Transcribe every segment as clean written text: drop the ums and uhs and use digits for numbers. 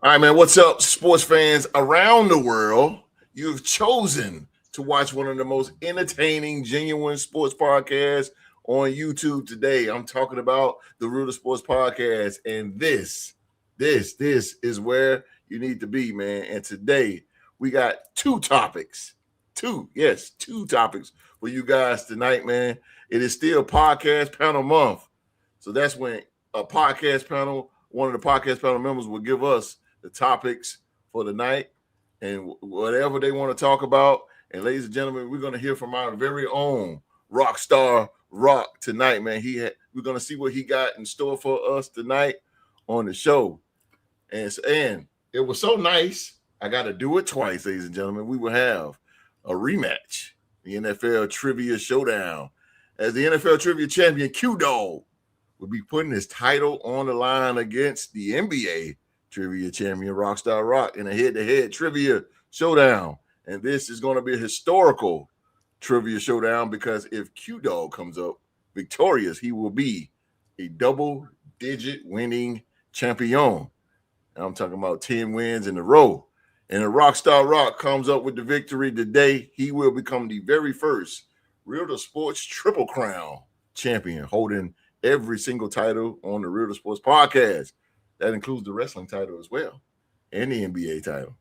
All right, man. What's up, sports fans around the world? You've chosen to watch one of the most entertaining, genuine sports podcasts on YouTube today. I'm talking about the Real Sports Podcast, and this is where you need to be, man. And today we got two topics for you guys tonight, man. It is still podcast panel month, so that's when one of the podcast panel members will give us the topics for the night and whatever they want to talk about. And ladies and gentlemen, we're going to hear from our very own Rockstar Rock tonight, man. We're going to see what he got in store for us tonight on the show. And it was so nice, I got to do it twice, ladies and gentlemen. We will have a rematch, the NFL Trivia Showdown, as the NFL Trivia Champion Q-Dog will be putting his title on the line against the NBA Trivia Champion Rockstar Rock in a head-to-head trivia showdown. And this is going to be a historical trivia showdown because if Q-Dog comes up victorious, he will be a double-digit winning champion. And I'm talking about 10 wins in a row. And if Rockstar Rock comes up with the victory today, he will become the very first Real to Sports Triple Crown champion, holding every single title on the Real to Sports Podcast. That includes the wrestling title as well and the NBA title.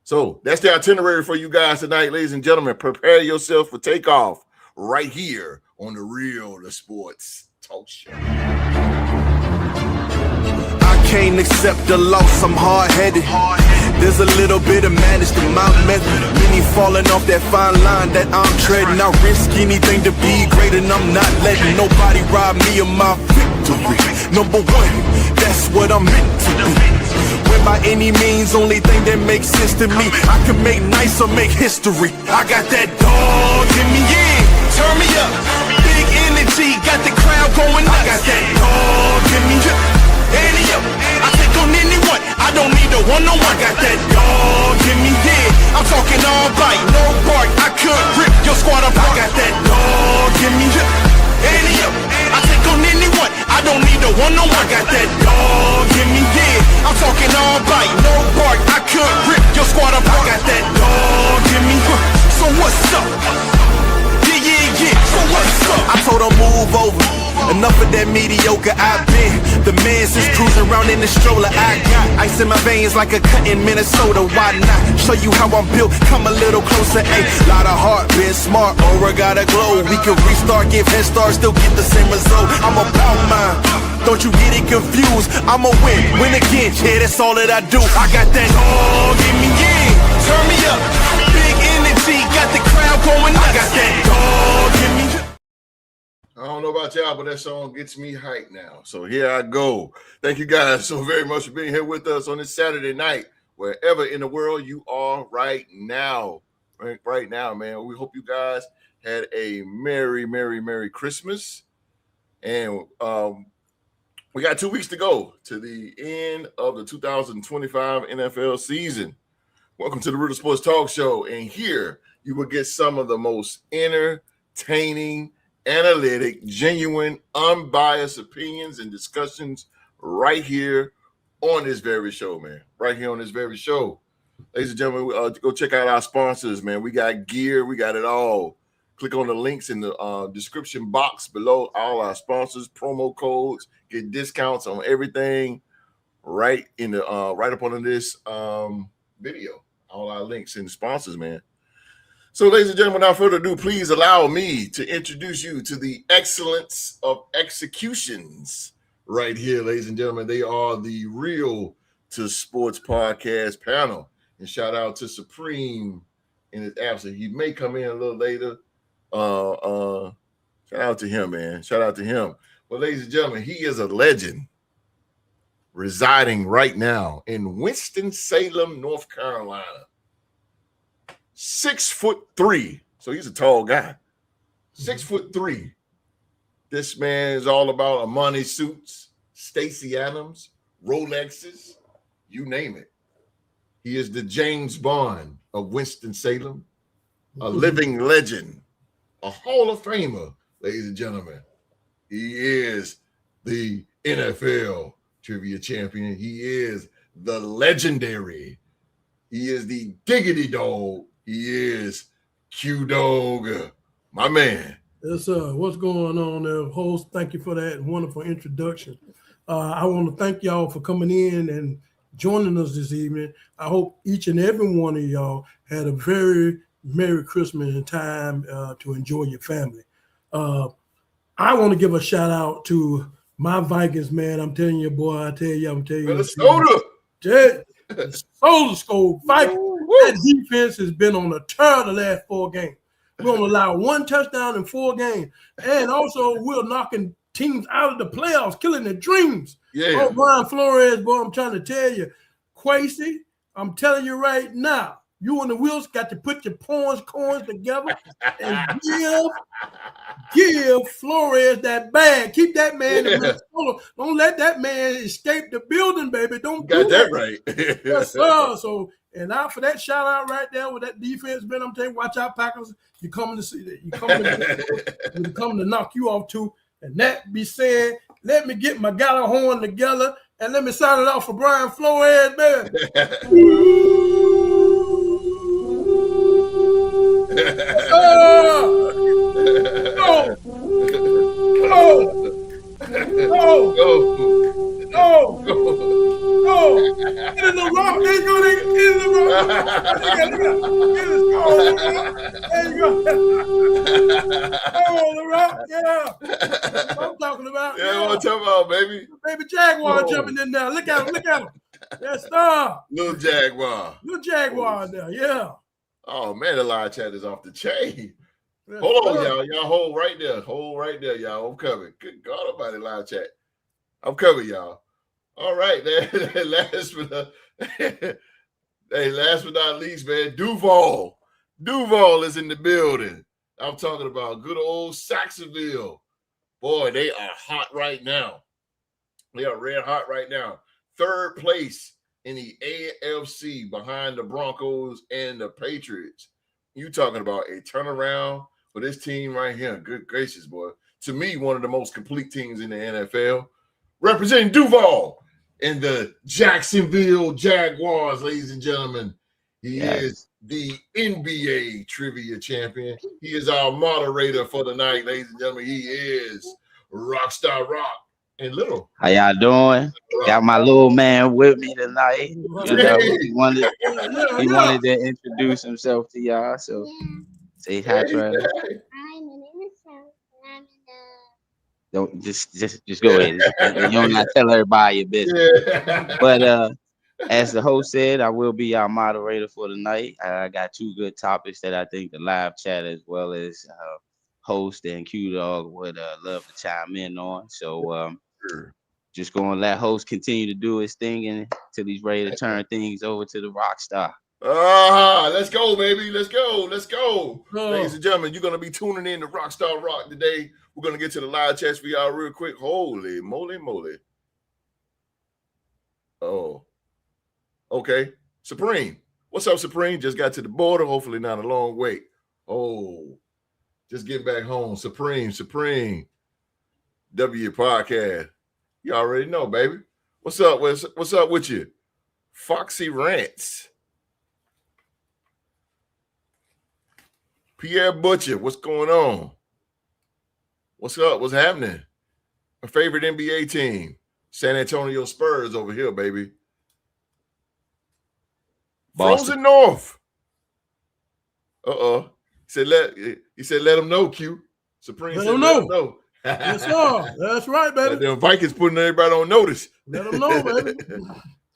So that's the itinerary for you guys tonight, ladies and gentlemen. Prepare yourself for takeoff right here on the Real to Sports Talk Show. I can't accept the loss, I'm hard-headed. There's a little bit of madness to my method. Many falling off that fine line that I'm treading. I risk anything to be great, and I'm not letting nobody rob me of my victory. Number one, that's what I'm meant to be. When by any means, only thing that makes sense to me, I can make nice or make history. I got that dog in me, yeah, turn me up. Big energy, got the crowd going nuts. I got that dog in me, any up. I take on anyone, I don't need a one-on-one. Got that dog in me, yeah, I'm talking all bite, no bark. I could rip your squad apart. I got that dog in me, any up. I take on anyone, I don't need a one-on-one. Got that dog in me, yeah, I'm talking all bite, no bark. I could rip your squad apart. I got that dog in me, so what's up? Yeah, so what's up? I told her move over, enough of that mediocre. I've been the man since cruising around in the stroller. I got ice in my veins like a cut in Minnesota. Why not show you how I'm built? Come a little closer, ayy. Lot of heart, been smart, aura gotta glow. We can restart, give head start, still get the same result. I'm about mine, don't you get it confused. I'ma win again, yeah, that's all that I do. I got that dog in me, yeah, turn me up. Big energy, got the crowd going nuts. I got that dog in me. I don't know about y'all, but that song gets me hyped now. So here I go. Thank you guys so very much for being here with us on this Saturday night, wherever in the world you are right now. Right now, man. We hope you guys had a merry, merry, merry Christmas. And we got 2 weeks to go to the end of the 2025 NFL season. Welcome to the Real Sports Talk Show. And here you will get some of the most entertaining, analytic, genuine, unbiased opinions and discussions right here on this very show, man. Right here on this very show. Ladies and gentlemen, go check out our sponsors, man. We got gear. We got it all. Click on the links in the description box below. All our sponsors, promo codes, get discounts on everything right in the right up under this video. All our links and sponsors, man. So, ladies and gentlemen, without further ado, please allow me to introduce you to the excellence of executions right here, ladies and gentlemen. They are the Real to Sports Podcast panel. And shout out to Supreme in his absence. He may come in a little later. Shout out to him, man. Shout out to him. But, ladies and gentlemen, he is a legend residing right now in Winston-Salem, North Carolina. 6'3", so he's a tall guy. 6'3". This man is all about Armani suits, Stacey Adams, Rolexes, you name it. He is the James Bond of Winston-Salem, a living legend, a Hall of Famer, ladies and gentlemen. He is the NFL Trivia Champion. He is the legendary. He is the diggity dog. He is Q-Dog, my man. Yes, sir. What's going on there, host? Thank you for that wonderful introduction. I want to thank y'all for coming in and joining us this evening. I hope each and every one of y'all had a very Merry Christmas and time to enjoy your family. I want to give a shout out to my Vikings, man. I'm telling you, boy, I'm telling you. Minnesota. Solar Skull Vikings. That defense has been on a tear the last 4 games. We only allow 1 touchdown in 4 games. And also, we're knocking teams out of the playoffs, killing their dreams. Yeah. Oh, Brian Flores, boy, I'm trying to tell you. Quasi, I'm telling you right now, you and the Wills got to put your coins together and give Flores that bag. Keep that man in Minnesota. Don't let that man escape the building, baby. Don't got do that right. Yes, sir. So, and now for that shout out right there with that defense, man, I'm telling you, watch out, Packers. You coming to see that? You coming to knock you off too. And that be said, let me get my Gallahorn together and let me sign it off for Brian Flores, man. Get in the rock. There you go. Get in the rock. There you go. Oh, the rock. Yeah. That's what I'm talking about. Yeah, what I'm talking about, baby. Baby Jaguar jumping in there. Look at him. Yes, sir. Little Jaguar there. Yeah. Oh, man, the live chat is off the chain. Yes, hold on, y'all. Y'all hold right there, y'all. I'm coming. Good God almighty, live chat. I'm coming, y'all. All right, man. last but not least, man, Duval. Duval is in the building. I'm talking about good old Saxonville. Boy, they are hot right now. They are red hot right now. 3rd place in the AFC behind the Broncos and the Patriots. You talking about a turnaround for this team right here. Good gracious, boy. To me, one of the most complete teams in the NFL. Representing Duval in the Jacksonville Jaguars, ladies and gentlemen. He is the NBA trivia champion. He is our moderator for the night, ladies and gentlemen. He is Rockstar Rock. And Little. How y'all doing? Got my little man with me tonight. You know, he wanted to introduce himself to y'all. So say hi, Trevor. Hi, my name is Sam, and I'm in the. Don't just go ahead. You don't gotta tell everybody your business. But as the host said, I will be our moderator for the night. I got 2 good topics that I think the live chat as well as host and Q-Dog would love to chime in on. So just gonna let host continue to do his thing until he's ready to turn things over to the Rockstar. Let's go, baby. Let's go. Ladies and gentlemen, you're gonna be tuning in to Rockstar Rock today. We're gonna get to the live chats for y'all real quick. Holy moly. Oh, okay. Supreme. What's up, Supreme? Just got to the border. Hopefully not a long wait. Oh, just getting back home. Supreme. W podcast. You already know, baby. What's up? What's up with you? Foxy Rants. Pierre Butcher, what's going on? What's up? What's happening? My favorite NBA team, San Antonio Spurs over here, baby. Boston. Frozen North. He said let them know, Q. Supreme said let them know. Yes, sir. That's right, baby. The Vikings putting everybody on notice. Let them know, baby.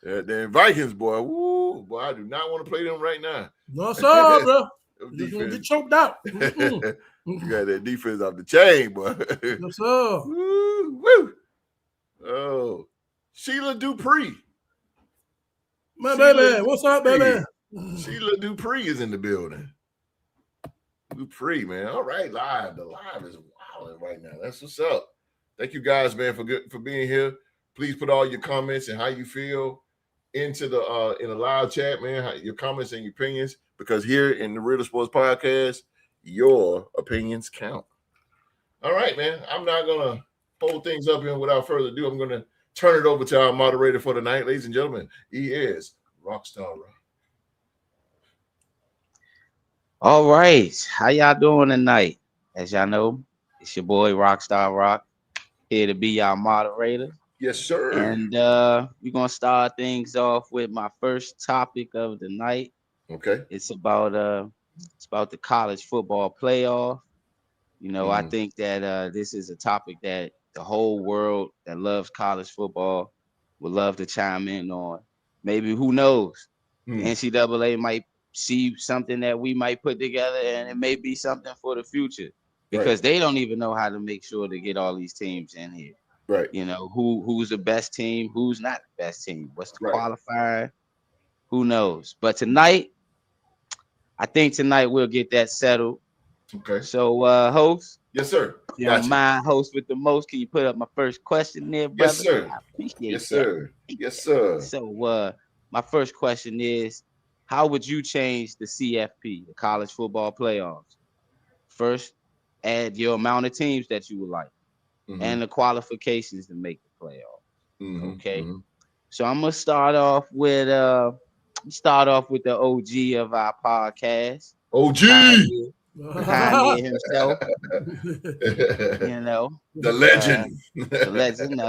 The Vikings, boy. Woo, boy, I do not want to play them right now. No, sir, bro. You're going to get choked out. You got that defense off the chain, boy. Yes, sir. Woo. Oh, Sheila Dupree. My baby. What's up, baby? Sheila Dupree is in the building. Dupree, man. All right, live. The live is wilding right now. That's what's up. Thank you guys, man, for being here. Please put all your comments and how you feel into the in the live chat, man. Your comments and your opinions, because here in the Real Sports Podcast, your opinions count. All right, man. I'm not gonna hold things up here without further ado. I'm gonna turn it over to our moderator for the night, ladies and gentlemen. He is Rockstar Rock. All right, how y'all doing tonight? As y'all know, it's your boy Rockstar Rock here to be y'all moderator. Yes, sir. And we're gonna start things off with my first topic of the night. Okay. It's about the college football playoff. You know, I think that this is a topic that the whole world that loves college football would love to chime in on. Maybe, who knows? The NCAA might see something that we might put together, and it may be something for the future, because they don't even know how to make sure to get all these teams in here. Right. You know, who's the best team, who's not the best team, what's the qualifier? Who knows? But tonight, I think we'll get that settled. Okay. So, host. Yes, sir. You don't mind, host with the most. Can you put up my first question there, brother? Yes, sir. I appreciate yes, sir. That. Yes, sir. So, my first question is, how would you change the CFP, the college football playoffs? First, add your amount of teams that you would like, and the qualifications to make the playoffs. Okay. So I'm gonna start off with the OG of our podcast, OG. Kanye himself. You know, the legend. The legend.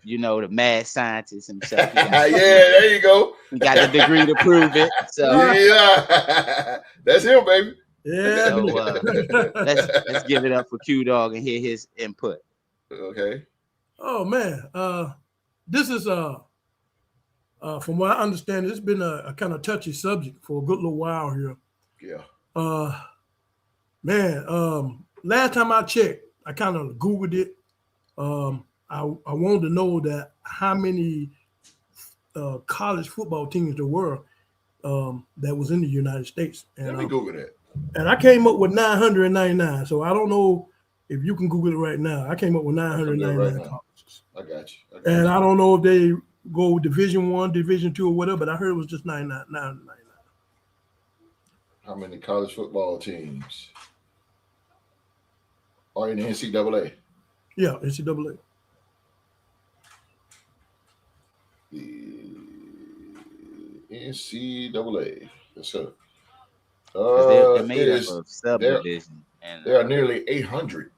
You know, the mad scientist himself. Yeah, there you go. He got the degree to prove it. So yeah, that's him, baby. Yeah. So let's give it up for Q Dog and hear his input. Okay. Oh man, this is from what I understand, it's been a kind of touchy subject for a good little while here. Yeah. Last time I checked, I kind of Googled it. I wanted to know that how many college football teams there were that was in the United States. And, let me Google that. And I came up with 999. So I don't know if you can Google it right now. I came up with 999 colleges. I got you. And I don't know if they go Division I, Division II, or whatever, but I heard it was just 999. How many college football teams are in the NCAA? Yeah, NCAA. The NCAA. Yes, sir. They're made up of subdivision. And there are nearly 800.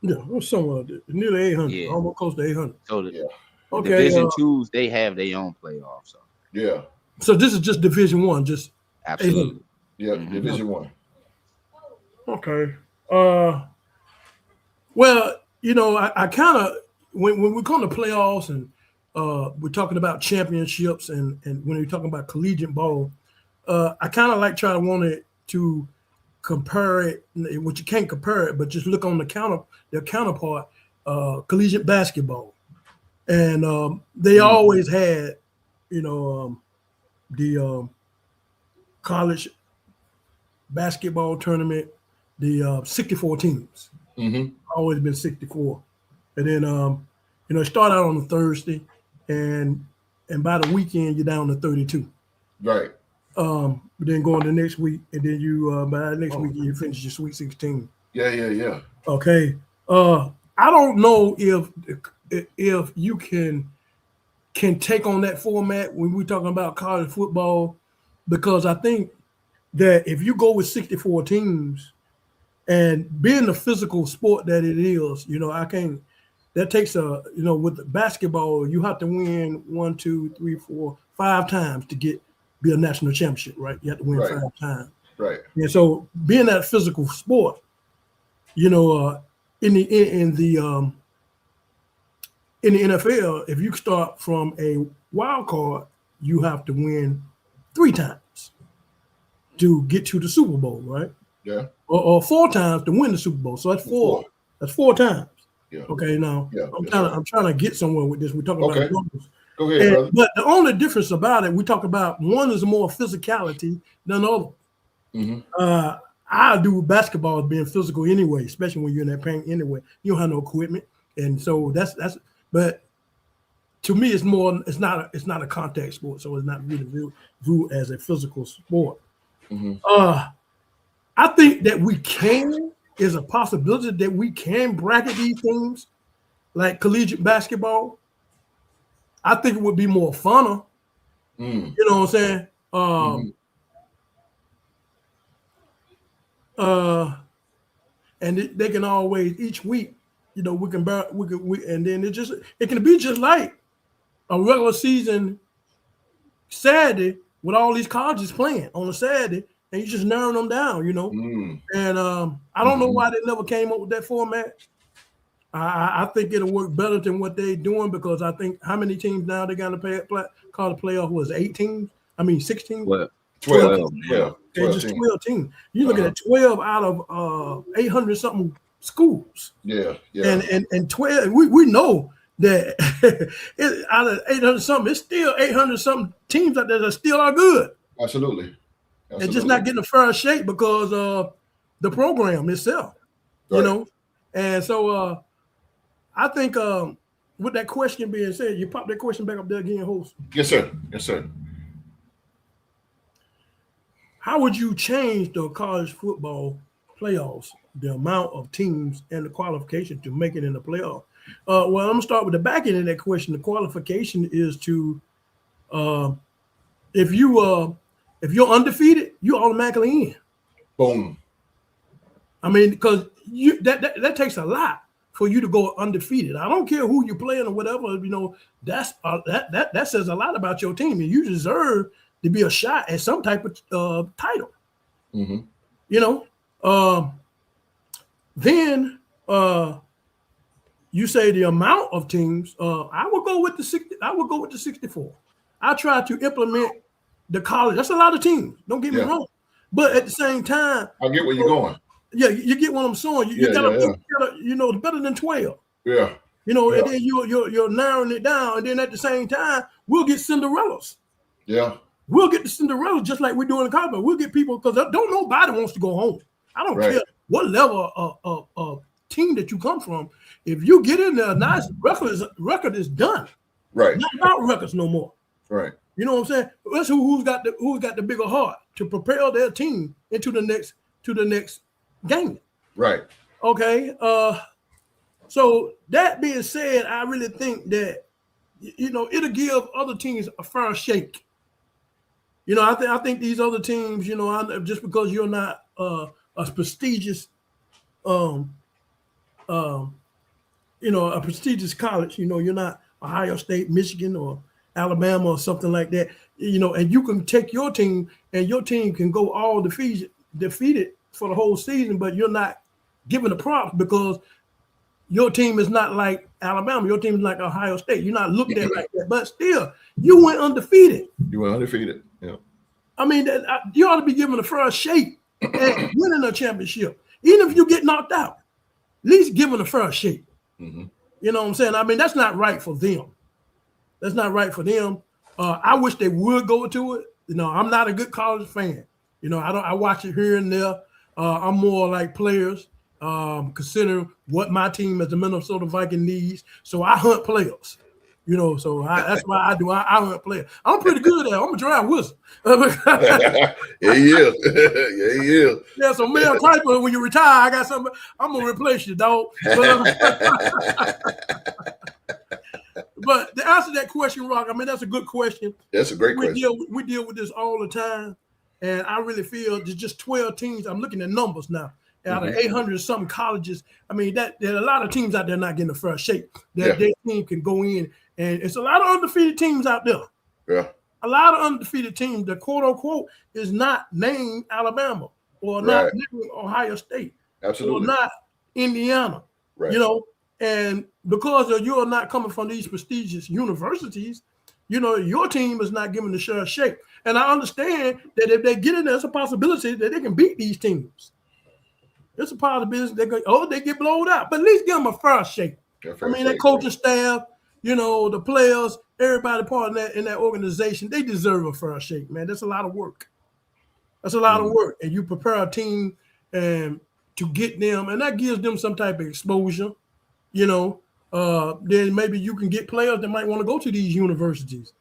Yeah, it was somewhere nearly 800, almost close to 800. So the Division twos, they have their own playoffs. So. Yeah. So this is just Division I, just absolutely. 800. Yeah, Division I. Okay. Well, you know, I kind of when we come to playoffs and we're talking about championships and when we're talking about collegiate ball, I kind of like wanted to compare it, which you can't compare it, but just look on their counterpart, collegiate basketball, and they always had, you know, the college basketball tournament, the 64 teams. Always been 64, and then you know, it started out on a Thursday, and by the weekend you're down to 32. Right. But then going to next week, and then you by the next week you finish your Sweet 16. Yeah. Okay. I don't know if you can take on that format when we're talking about college football, because I think that if you go with 64 teams and being the physical sport that it is, you know, that takes you know, with the basketball, you have to win 1, 2, 3, 4, 5 times to be a national championship, right? You have to win 5 times. Right. And so being that physical sport, you know, in the NFL, if you start from a wild card, you have to win 3 times to get to the Super Bowl, right? Yeah. Or 4 times to win the Super Bowl. So that's 4. That's 4 times. Yeah. Okay. Now I'm trying to get somewhere with this. We're talking about numbers. Go ahead, brother. But the only difference about it, we talk about one is more physicality than the other. I do basketball as being physical anyway, especially when you're in that paint anyway. You don't have no equipment, and so that's. But to me, it's not a contact sport, so it's not really viewed as a physical sport. I think that is a possibility that we can bracket these things like collegiate basketball, I think it would be more funner. You know what I'm saying? And they can always each week, and then it can be just like a regular season Saturday with all these colleges playing on a Saturday, and you just narrowing them down, And I don't know why they never came up with that format. I think it'll work better than what they're doing, because I think how many teams now they got to college playoff was 8 teams? I mean 16? 12. Yeah. Just 12 teams. You're looking at 12 out of 800 something schools. Yeah. And 12, we know that out of 800 something, it's still 800 something teams out there that still are good. Absolutely. And just not getting a fair shake because of the program itself, And so I think with that question being said, you pop that question back up there again, host. Yes, sir. How would you change the college football playoffs, the amount of teams and the qualification to make it in the playoff? Well, I'm gonna start with the back end of that question. The qualification is to if you're undefeated, you automatically in. Boom. I mean, because that takes a lot for you to go undefeated. I don't care who you're playing or whatever. That says a lot about your team, and you deserve to be a shot at some type of title. Then you say the amount of teams. I would go with the 60. I would go with the 64. I try to implement the college. That's a lot of teams. Don't get me wrong, but at the same time, I get where you're going. Yeah, you get what I'm saying. You gotta, it's better than 12. Yeah. And then you're narrowing it down, and then at the same time, we'll get Cinderellas. Yeah. We'll get the Cinderellas just like we're doing in college. We'll get people, because don't nobody wants to go home. I don't care what level of team that you come from. If you get in there, nice record is done. Right. Not about records no more. Right. You know what I'm saying? That's who's got the bigger heart to propel their team into the next game. Right. Okay. So that being said, I really think that it'll give other teams a fair shake. I think these other teams, just because you're not a prestigious, a prestigious college, you're not Ohio State, Michigan, or Alabama or something like that, and you can take your team and your team can go all defeated for the whole season, but you're not given the props because your team is not like Alabama. Your team is like Ohio State. You're not looked at like that, but still, you went undefeated. Yeah. I mean, you ought to be given a fair shake at winning a championship, even if you get knocked out. At least given a fair shake. You know what I'm saying? I mean, that's not right for them. That's not right for them. I wish they would go to it. I'm not a good college fan. I watch it here and there. I'm more like players, considering what my team as the Minnesota Viking needs. So I hunt players. That's why I do. I hunt players. I'm pretty good at it. I'm a draft wizard. Yeah, he is. Yeah, so Mel Kiper, when you retire, I got something. I'm gonna replace you, dog. But to answer that question, Rock, I mean, that's a good question. That's a great question. We deal with this all the time, and I really feel there's just 12 teams. I'm looking at numbers now. Out of 800 something colleges, I mean, there are a lot of teams out there not getting a fair shake. Their team can go in, and it's a lot of undefeated teams out there. Yeah. A lot of undefeated teams. The quote unquote is not named Alabama or not named Ohio State. Absolutely. Or not Indiana. Right. And because you're not coming from these prestigious universities, your team is not given the fair shake. And I understand that if they get in there, it's a possibility that they can beat these teams. It's a part of the business. They get blown out, but at least give them a fair shake. That coaching staff, the players, everybody part in that organization, they deserve a fair shake, man. That's a lot of work. That's a lot of work, and you prepare a team and to get them, and that gives them some type of exposure. Then maybe you can get players that might want to go to these universities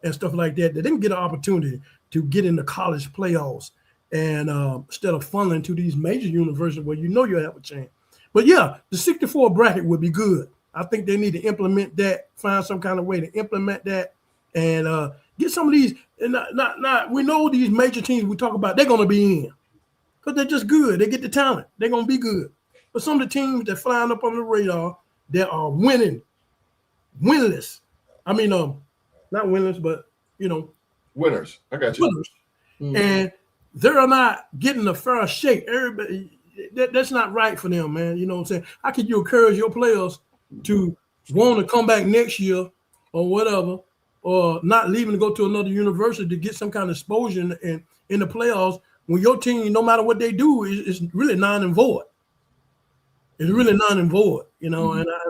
and stuff like that. They didn't get an opportunity to get in the college playoffs. And instead of funneling to these major universities where you'll have a chance. But yeah, the 64 bracket would be good. I think they need to implement that, find some kind of way to implement that, and get some of these. And not we know these major teams we talk about, they're going to be in because they're just good. They get the talent. They're going to be good. But some of the teams that flying up on the radar that are winless. I mean, not winless, but winners. I got you. Winners. And they're not getting a fair shake. Everybody, that's not right for them, man. You know what I'm saying? How can you encourage your players to want to come back next year or whatever, or not leaving to go to another university to get some kind of exposure in the playoffs when your team, no matter what they do, is really non and void. It's really non and void, and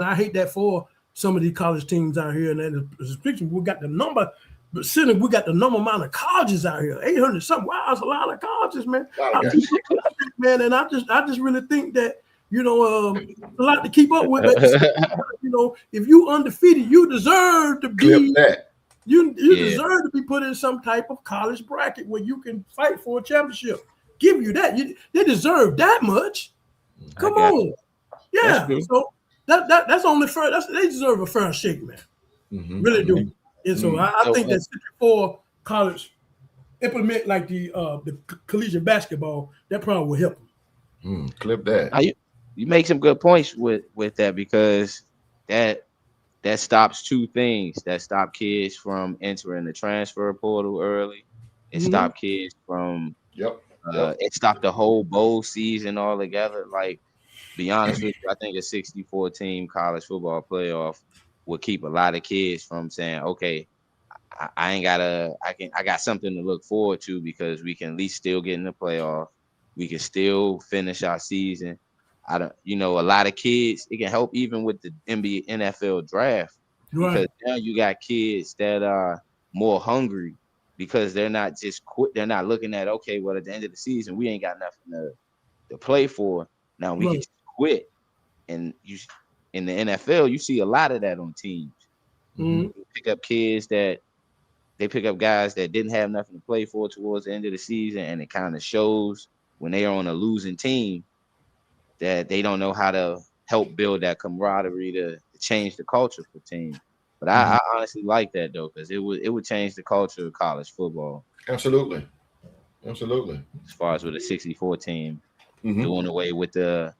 I hate that for some of these college teams out here. And especially we got the number. But we got the number amount of colleges out here, 800 something. Wow, that's a lot of colleges, man. Man, and I just really think that a lot to keep up with. If you undefeated, you deserve to be you deserve to be put in some type of college bracket where you can fight for a championship. Give you that. They deserve that much. Come on, yeah. So that's only fair. They deserve a fair shake, man. Really do. And so I think that 64 college implement like the collegiate basketball, that probably will help them. Clip that. You make some good points with that, because that stops two things. That stop kids from entering the transfer portal early. It stop kids from it stopped the whole bowl season altogether. Like, be honest with you, I think a 64 team college football playoff would keep a lot of kids from saying, okay, I got something to look forward to, because we can at least still get in the playoff. We can still finish our season. A lot of kids, it can help even with the NFL draft, because now you got kids that are more hungry, because they're not just quit. They're not looking at, okay, well, at the end of the season, we ain't got nothing to play for. Now we can just quit. And in the NFL, you see a lot of that on teams. You pick up guys that didn't have nothing to play for towards the end of the season, and it kind of shows when they are on a losing team that they don't know how to help build that camaraderie to change the culture for teams. But I honestly like that, though, because it would change the culture of college football. Absolutely. As far as with a 64 team, doing away with the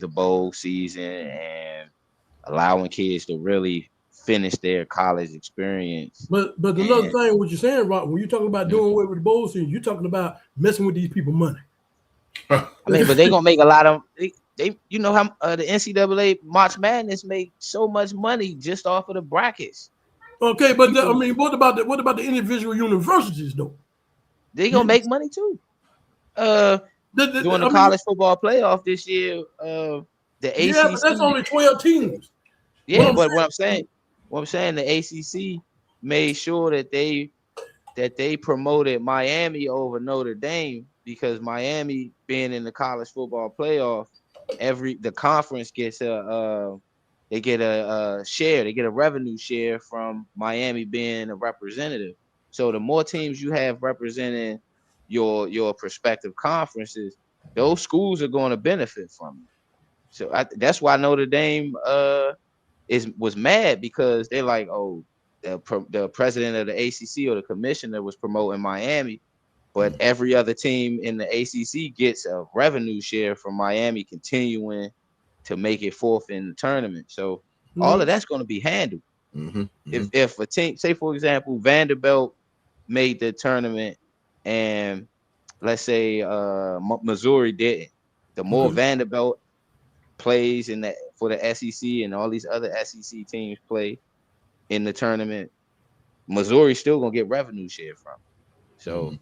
bowl season and allowing kids to really finish their college experience. But another thing, what you're saying, Rock, when you're talking about doing away with the bowl season, you're talking about messing with these people's money. I mean, but they're gonna make a lot of they you know how the NCAA March Madness make so much money just off of the brackets. Okay, but what about the individual universities though? They gonna make money too. During the college football playoff this year, the ACC. Yeah, but that's only 12 teams. Yeah, but what I'm saying, the ACC made sure that they promoted Miami over Notre Dame, because Miami being in the college football playoff, the conference gets a share. They get a revenue share from Miami being a representative. So the more teams you have representing your prospective conferences, those schools are going to benefit from it. So that's why Notre Dame was mad, because they're like, oh, the president of the ACC or the commissioner was promoting Miami, but every other team in the ACC gets a revenue share from Miami continuing to make it fourth in the tournament. So all of that's going to be handled. If a team, say for example, Vanderbilt made the tournament, and let's say Missouri didn't, the more Vanderbilt plays for the SEC and all these other SEC teams play in the tournament, Missouri's still gonna get revenue share from it. So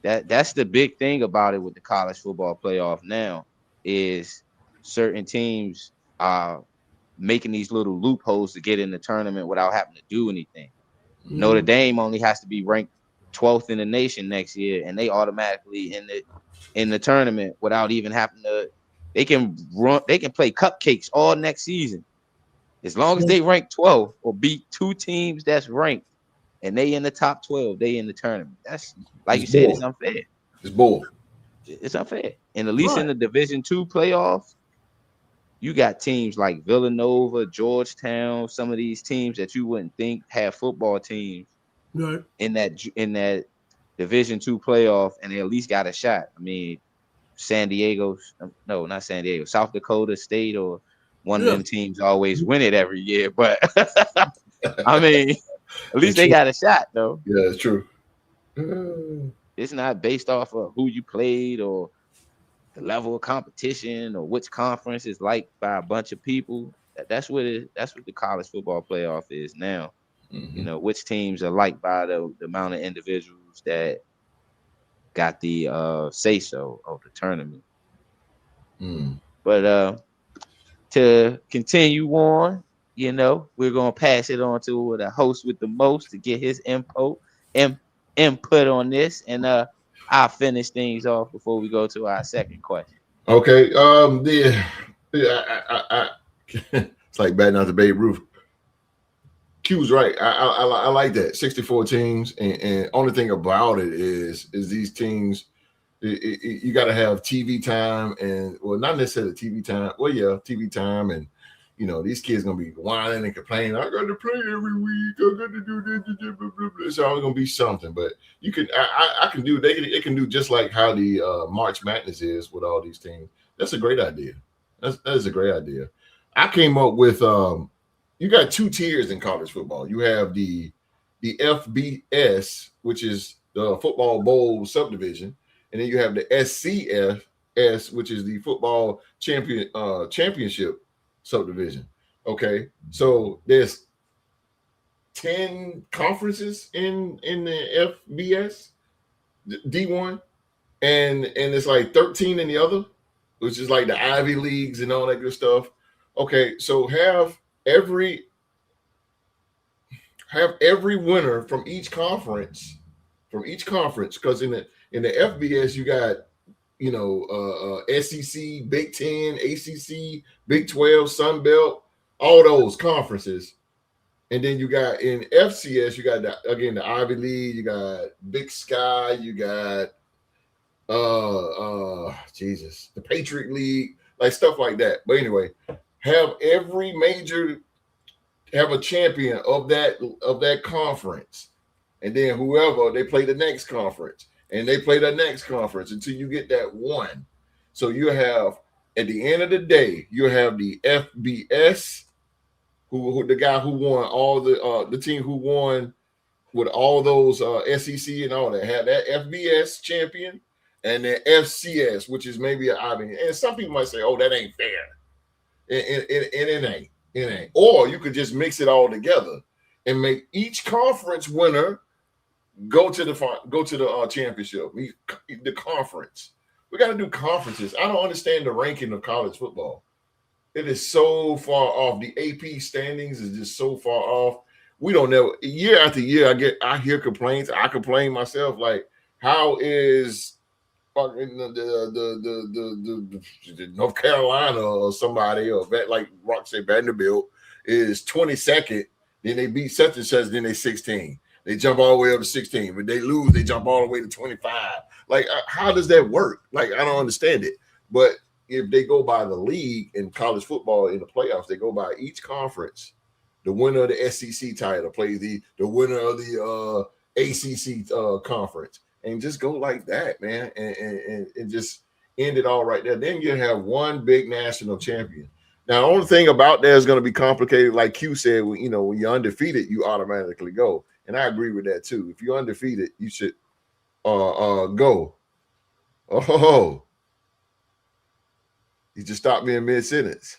that's the big thing about it with the college football playoff now, is certain teams are making these little loopholes to get in the tournament without having to do anything. Notre Dame only has to be ranked 12th in the nation next year, and they automatically in the tournament without even having to. They can play cupcakes all next season, as long as they rank 12 or beat two teams that's ranked, and they in the top 12, they in the tournament. That's like you said, it's unfair. It's bull. It's unfair, and at least in the Division II playoffs, you got teams like Villanova, Georgetown, some of these teams that you wouldn't think have football teams Right. in that Division II playoff, and they at least got a shot. I mean, not San Diego, South Dakota State or one of Yeah. them teams always win it every year. But I mean, at least It's they true. got a shot though. Yeah, it's true. It's not based off of who you played or the level of competition or which conference is liked by a bunch of people. That's what the college football playoff is now. You know, which teams are liked by the amount of individuals that got the say so of the tournament. But to continue on, you know, we're gonna pass it on to the host with the most to get his input on this, and I'll finish things off before we go to our second question. Okay. It's like batting out the Babe Ruth. Q's right. I like that 64 teams, and only thing about it is these teams. You got to have TV time, and well, not necessarily TV time. Well, yeah, TV time, and you know these kids gonna be whining and complaining. I got to play every week. I got to do this. Blah, blah, blah. It's always gonna be something. But you can, I can do. It can do just like how the March Madness is with all these teams. That's a great idea. That is a great idea. I came up with. You got two tiers in college football. You have the FBS, which is the Football Bowl subdivision. And then you have the SCFS, which is the football championship subdivision. Okay, so there's 10 conferences in the FBS D1, and it's like 13 in the other, which is like the Ivy Leagues and all that good stuff. Okay, so have every winner from each conference, because in the FBS, you got, you know, SEC, Big 10, ACC, Big 12, Sun Belt, all those conferences. And then you got in FCS, you got the Ivy League, you got Big Sky, you got the Patriot League, like stuff like that. But anyway, have a champion of that conference. And then whoever, they play the next conference. And they play the next conference until you get that one. So you have, at the end of the day, you have the FBS, who the guy who won all the team who won with all those SEC and all that, had that FBS champion, and then FCS, which is maybe an Ivy. And some people might say, "Oh, that ain't fair." It ain't. It ain't. Or you could just mix it all together and make each conference winner go to the championship, the conference. We got to do conferences. I don't understand the ranking of college football. It is so far off. The AP standings is just so far off. We don't know. Year after year, I hear complaints. I complain myself. Like, how is the North Carolina or somebody, or like Rock say Vanderbilt is 22nd, then they beat such and such, then they 16. They jump all the way up to 16. But they lose, they jump all the way to 25. Like, how does that work? Like, I don't understand it. But if they go by the league in college football in the playoffs, they go by each conference. The winner of the SEC title plays the winner of the ACC conference. And just go like that, man, and just end it all right there. Then you have one big national champion. Now, the only thing about that is going to be complicated. Like Q said, when you're undefeated, you automatically go. And I agree with that too. If you're undefeated, you should go. Oh, you just stopped me in mid-sentence.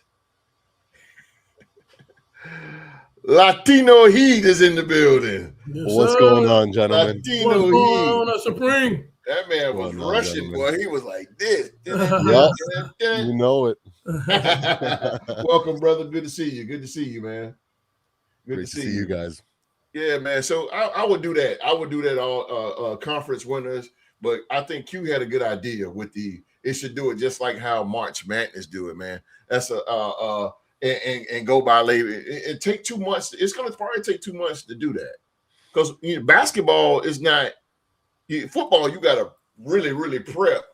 Latino Heat is in the building. Yes, What's sir. going on, gentlemen? Latino What's going Heat. on at Supreme? That man was Going on, Russian, gentlemen? boy. He was like this. Yep. You know it. Welcome, brother. Good to see you. Good to see you, man. Great to see you guys. Yeah, man. So I would do that. I would do that all conference winners. But I think Q had a good idea with it should do it just like how March Madness do it, man. That's and go by later. It take 2 months. It's going to probably take 2 months to do that, because basketball is not football. You got to really, really prep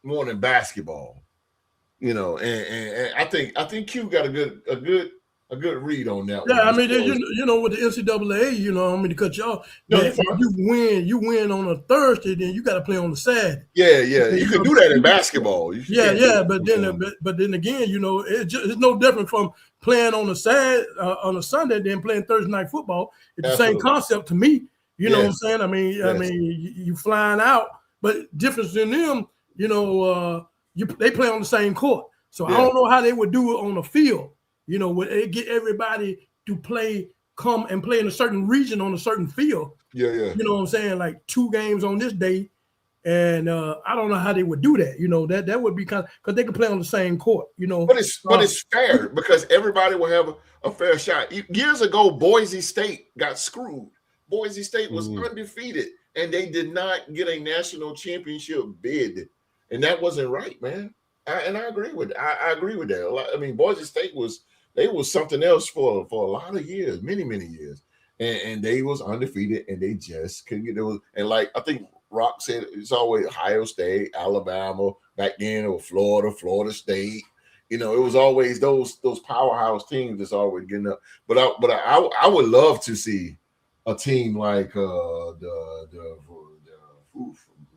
more than basketball. You know, and I think Q got a good read on that one. Yeah, I mean, you know, with the NCAA, you know, I mean, to cut you off, No, man, you win on a Thursday, then you got to play on the Saturday. Yeah. You can do that in basketball. Yeah, but then again, you know, it's no different from playing on a Sunday than playing Thursday night football. It's the same concept to me. You know what I'm saying? I mean, you flying out, but difference in them, you know, they play on the same court. So I don't know how they would do it on the field. You know, when they get everybody to come and play in a certain region on a certain field. Yeah. You know what I'm saying? Like 2 games on this day. And I don't know how they would do that. You know, that would be because they could play on the same court, you know. But it's fair because everybody will have a fair shot. Years ago, Boise State got screwed. Boise State was undefeated, and they did not get a national championship bid. And that wasn't right, man. I agree with I agree with that. I mean, Boise State was something else for a lot of years, many years, and they was undefeated, and they just couldn't get there. And like I think Rock said, it's always Ohio State, Alabama. Back then, it was Florida State. You know, it was always those powerhouse teams that's always getting up. But I would love to see a team like the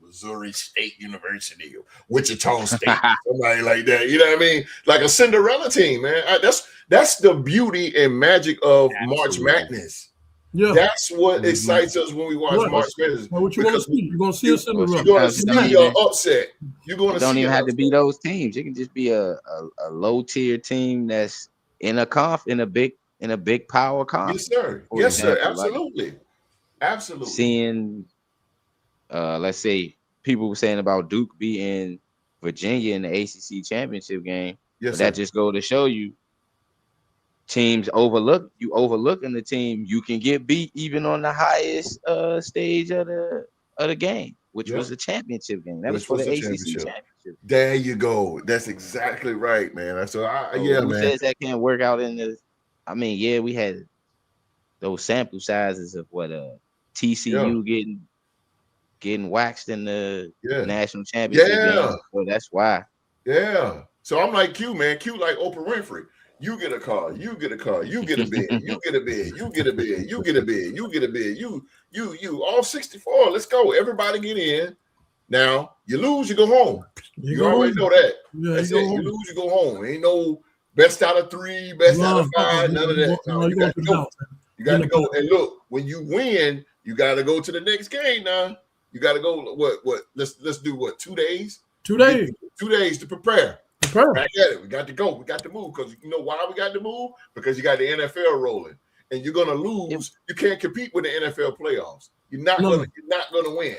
Missouri State University or Wichita State, somebody like that. You know what I mean? Like a Cinderella team, man. That's the beauty and magic of March Madness. Yeah, that's what excites us when we watch March Madness. What you want to see? You're going to see a Cinderella. You're going to see an upset. You're going to see. Don't even have to be those teams. It can just be a low tier team that's in a big power conference. Yes, sir. Absolutely. Absolutely. Seeing, let's say people were saying about Duke beating Virginia in the ACC championship game. Yes, that just go to show you. Teams overlooking the team, you can get beat even on the highest stage of the game, which was the championship game. That was for the ACC championship. There you go. That's exactly right, man. So man. Says that can't work out in the? I mean, we had those sample sizes of what TCU getting waxed in the national championship game. So that's why. Yeah. So I'm like Q, man. Q like Oprah Winfrey. You get a car, you get a car, you get a bid, you get a bid, you get a bid, you get a bid, you get a bid, you all 64. Let's go. Everybody get in. Now you lose, you go home. You already know that. Yeah, you lose, you go home. Ain't no best out of 3, best out of 5, none of that. No, you got to go. You got to go. And look, when you win, you got to go to the next game now. You got to go, what? Let's do what, 2 days? 2 days. 2 days to prepare. Back at it. We got to go. We got to move because you know why we got to move? Because you got the NFL rolling, and you're gonna lose. You can't compete with the NFL playoffs. You're not gonna win.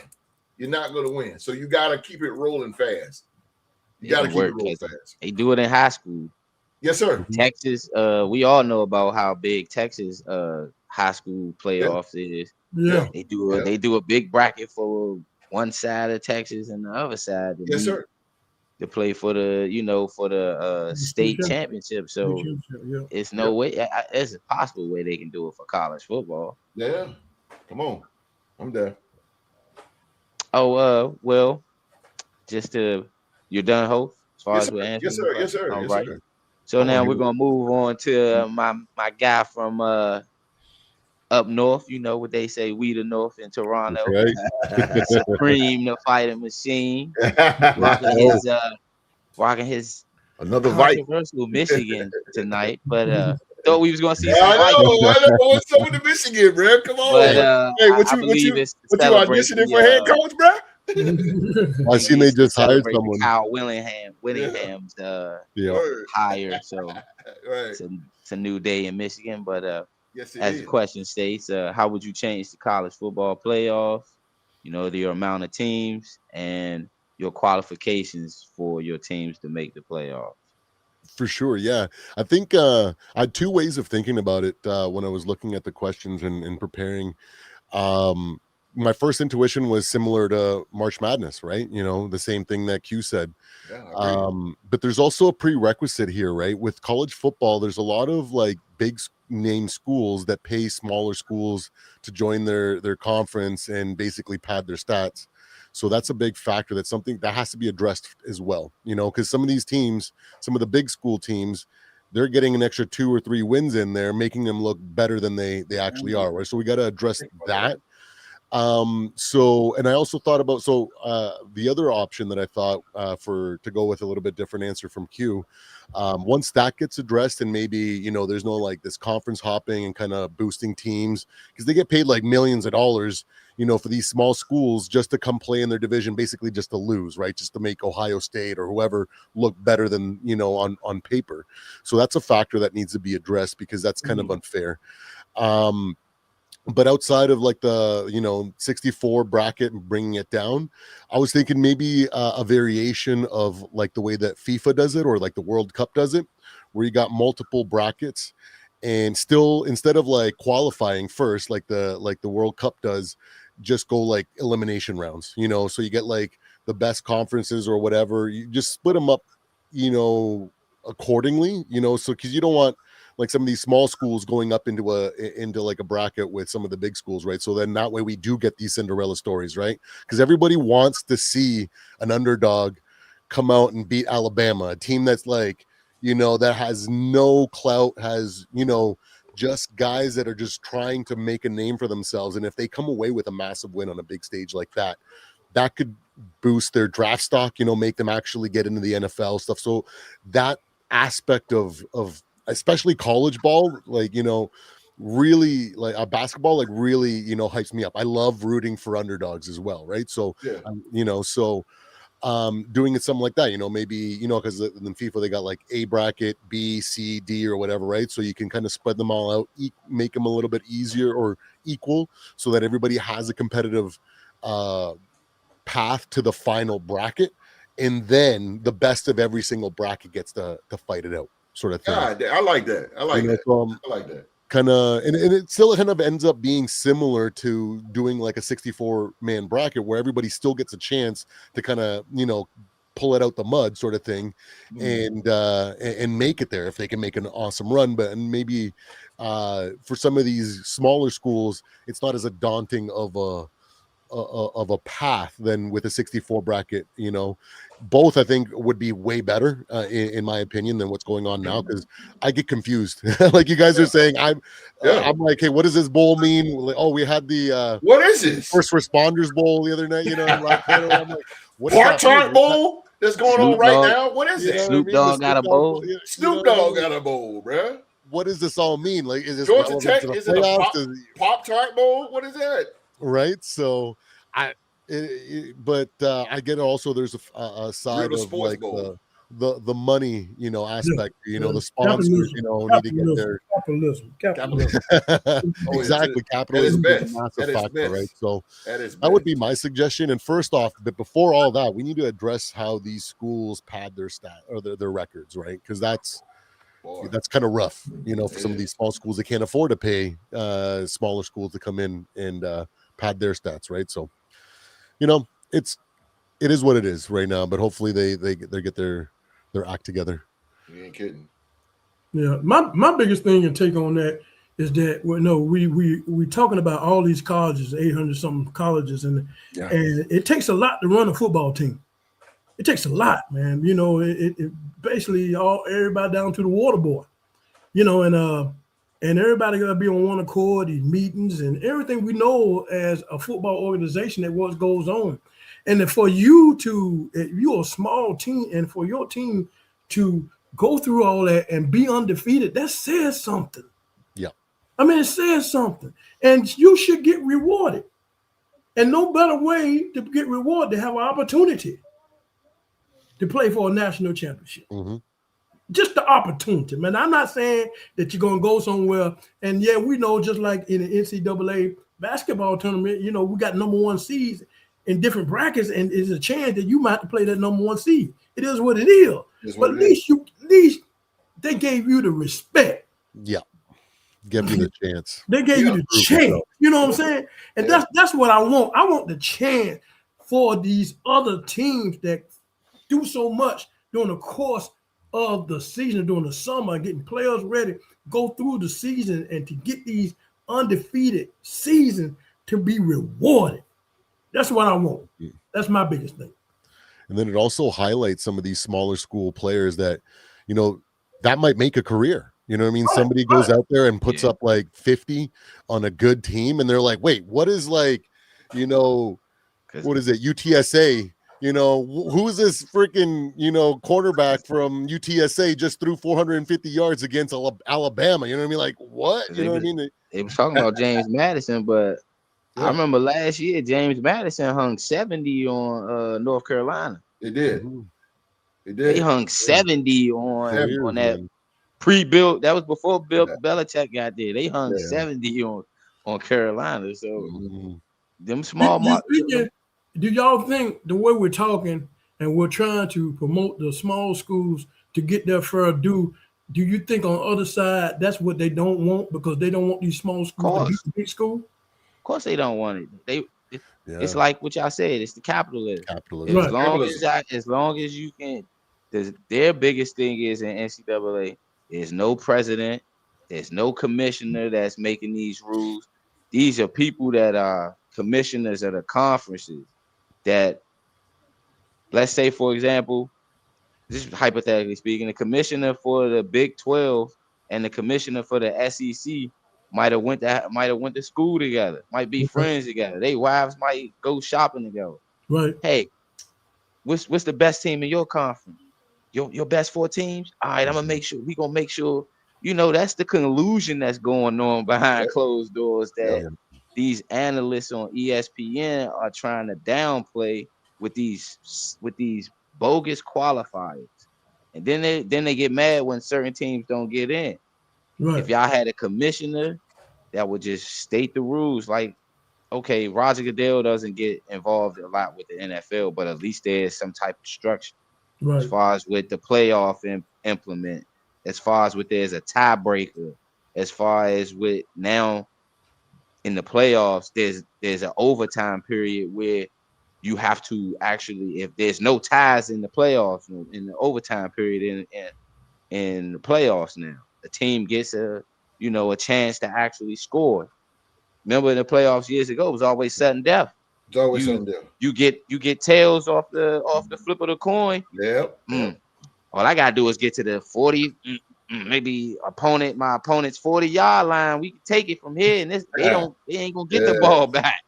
You're not gonna win. So you got to keep it rolling fast. You got to keep it rolling fast. They do it in high school. Yes, sir. Texas. We all know about how big Texas high school playoffs is. Yeah. They do a big bracket for one side of Texas and the other side. Yes, sir. To play for the state championship, so it's no way. There's a possible way they can do it for college football. Yeah, come on, I'm there. Oh, well, you're done, host. As far as we're answering, yes, sir. All right. So now we're gonna move on to my guy from up north. You know what they say, we the North in Toronto. Right. Supreme the fighting machine. Rocking his another controversial Michigan tonight. But thought we was gonna see some I know what's up with the Michigan, bro. Come on. But, hey, what you auditioning for head coach, bro? I seen they just hired someone. Kyle Willingham's hire. So it's a new day in Michigan. But as the question states, how would you change the college football playoff? You know, your amount of teams and your qualifications for your teams to make the playoffs. For sure, yeah. I think I had 2 ways of thinking about it when I was looking at the questions and preparing. My first intuition was similar to March Madness, right? You know, the same thing that Q said. Yeah, but there's also a prerequisite here, right? With college football, there's a lot of like big name schools that pay smaller schools to join their conference and basically pad their stats. So that's a big factor. That's something that has to be addressed as well, because some of these teams, some of the big school teams, they're getting an extra 2 or 3 wins in there, making them look better than they actually are. Right. So we got to address that. And I also thought about, the other option that I thought to go with a little bit different answer from Q, once that gets addressed, and maybe, there's no like this conference hopping and kind of boosting teams, because they get paid like millions of dollars, for these small schools just to come play in their division, basically just to lose, right? Just to make Ohio State or whoever look better than, on paper. So that's a factor that needs to be addressed, because that's kind of unfair. But outside of like the 64 bracket and bringing it down, I was thinking maybe a variation of like the way that FIFA does it, or like the World Cup does it, where you got multiple brackets, and still, instead of like qualifying first like the World Cup does, just go like elimination rounds, so you get like the best conferences or whatever, you just split them up, accordingly, so because you don't want like some of these small schools going up into like a bracket with some of the big schools, right? So then that way we do get these Cinderella stories, right? Because everybody wants to see an underdog come out and beat Alabama, a team that's like, that has no clout, has, just guys that are just trying to make a name for themselves. And if they come away with a massive win on a big stage like that, that could boost their draft stock, make them actually get into the NFL stuff. So that aspect of especially college ball, like, really, like basketball, like really, hypes me up. I love rooting for underdogs as well, right? So, doing it something like that, maybe, because in FIFA they got like A bracket, B, C, D, or whatever, right? So you can kind of spread them all out, make them a little bit easier or equal, so that everybody has a competitive path to the final bracket, and then the best of every single bracket gets to fight it out, sort of thing. I like that. I like that. Kind of, and it still kind of ends up being similar to doing like a 64-man bracket, where everybody still gets a chance to kind of, pull it out the mud, sort of thing, and make it there if they can make an awesome run. But and maybe for some of these smaller schools, it's not as a daunting of a path than with a 64 bracket. Both I think would be way better in my opinion than what's going on now, because I get confused. Like you guys are saying, I'm like, hey, what does this bowl mean? Like, oh, we had the what is this first responders bowl the other night, I'm like, what part-time bowl that's going on right now? What is it? Snoop Dogg got a bowl. Snoop Dogg got a bowl, bro. What does this all mean? Like, is this Georgia Tech? Is it a Pop-Tart bowl? What is that? Right. So but I get also there's a side of like the money, aspect, the sponsors, need to get their capitalism. Exactly. Capitalism is a massive factor, right? So that would be my suggestion. And first off, but before all that, we need to address how these schools pad their stat or their records, right? Because that's kind of rough, for some of these small schools. They can't afford to pay smaller schools to come in and pad their stats, right? So it is what it is right now, but hopefully they get their act together. You ain't kidding. Yeah, my biggest thing and take on that is that we talking about all these colleges, 800 something colleges, and it takes a lot to run a football team. It takes a lot, man. It basically everybody down to the water boy, and everybody got to be on one accord, these meetings and everything we know as a football organization that what goes on. And for you if you're a small team, and for your team to go through all that and be undefeated, that says something. Yeah. I mean, it says something. And you should get rewarded. And no better way to get rewarded to have an opportunity to play for a national championship. Mm-hmm. Just the opportunity, man. I'm not saying that you're going to go somewhere. And yeah, we know, just like in the NCAA basketball tournament, we got number 1 seeds in different brackets, and there's a chance that you might have to play that number 1 seed. It is what it is. But at least they gave you the respect. Yeah. Give you the chance. They gave you the chance. You know what I'm saying? And that's what I want. I want the chance for these other teams that do so much during the course of the season during the summer, getting players ready, go through the season, and to get these undefeated seasons to be rewarded. That's what I want. That's my biggest thing. And then it also highlights some of these smaller school players that, that might make a career. You know what I mean? Somebody goes out there and puts up like 50 on a good team, and they're like, wait, what is what is it? UTSA, who is this freaking, cornerback from UTSA just threw 450 yards against Alabama? You know what I mean? Like, what? You know what I mean? They was talking about James Madison, but I remember last year, James Madison hung 70 on North Carolina. It did. Mm-hmm. It did. They hung 70 on that man. pre-built. That was before Belichick got there. They hung 70 on Carolina. So them small markets. Do y'all think the way we're talking and we're trying to promote the small schools to get their fair due, do you think on the other side that's what they don't want because they don't want these small schools to be the big school? Of course they don't want it. It's like what y'all said. It's the capitalism. As long as you can. Their biggest thing is in NCAA. There's no president. There's no commissioner that's making these rules. These are people that are commissioners of the conferences. That, let's say, for example, just hypothetically speaking, the commissioner for the Big 12 and the commissioner for the SEC might have went to school together, might be friends together. They wives might go shopping together. Right. Hey, what's the best team in your conference? Your best 4 teams? All right, we're gonna make sure, that's the collusion that's going on behind closed doors that these analysts on ESPN are trying to downplay with these bogus qualifiers. And then they get mad when certain teams don't get in. Right. If y'all had a commissioner that would just state the rules, like, okay, Roger Goodell doesn't get involved a lot with the NFL, but at least there's some type of structure as far as with the playoff implement, as far as with there's a tiebreaker, as far as with now in the playoffs, there's an overtime period where you have to actually, if there's no ties in the playoffs, in the overtime period in the playoffs now, the team gets a chance to actually score. Remember in the playoffs years ago, it was always sudden death. It's always sudden death. You get tails off the flip of the coin. Yep. All I gotta do is get to the 40, maybe my opponent's 40-yard line. We can take it from here, and they ain't gonna get the ball back.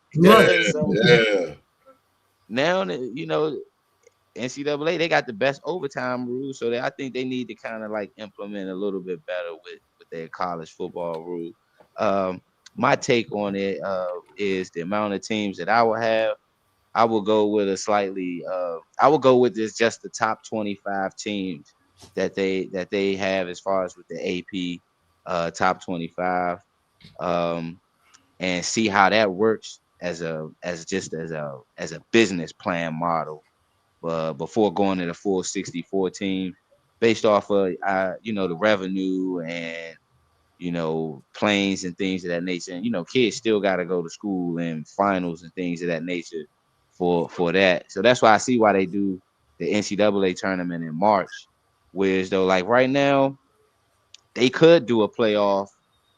Now NCAA, they got the best overtime rules, so I think they need to kind of like implement a little bit better with their college football rule. My take on it is the amount of teams that I will have. I will go with just the top 25 teams that they have as far as with the AP top 25, and see how that works as a business plan model. Before going to the full 64 teams, based off of the revenue and planes and things of that nature. And kids still got to go to school and finals and things of that nature for that. So that's why I see why they do the NCAA tournament in March. Whereas though, like right now, they could do a playoff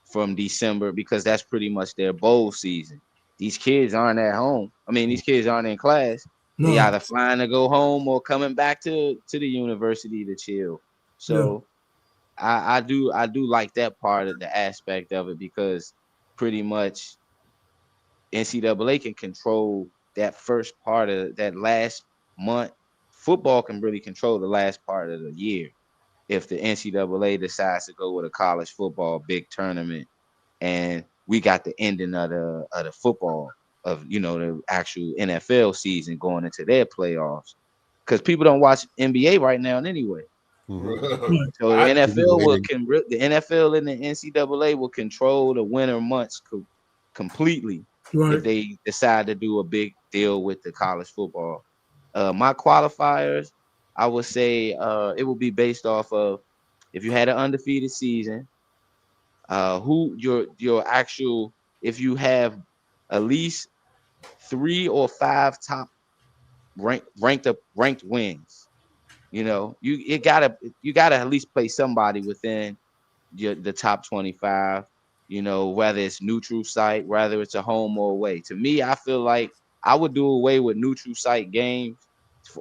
from December because that's pretty much their bowl season. These kids aren't at home. I mean, these kids aren't in class. They either flying to go home or coming back to the university to chill. So I do like that part of the aspect of it because pretty much NCAA can control that first part of that last month. Football can really control the last part of the year if the NCAA decides to go with a college football big tournament, and we got the ending of the football of the actual NFL season going into their playoffs, because people don't watch NBA right now anyway. So the NFL and the NCAA will control the winter months completely if they decide to do a big deal with the college football. My qualifiers, I would say it will be based off of if you had an undefeated season, who your actual, if you have at least 3 or 5 top ranked wins, You know, you gotta at least play somebody within the top 25. You know, whether it's neutral site, whether it's a home or away. To me, I feel like I would do away with neutral site games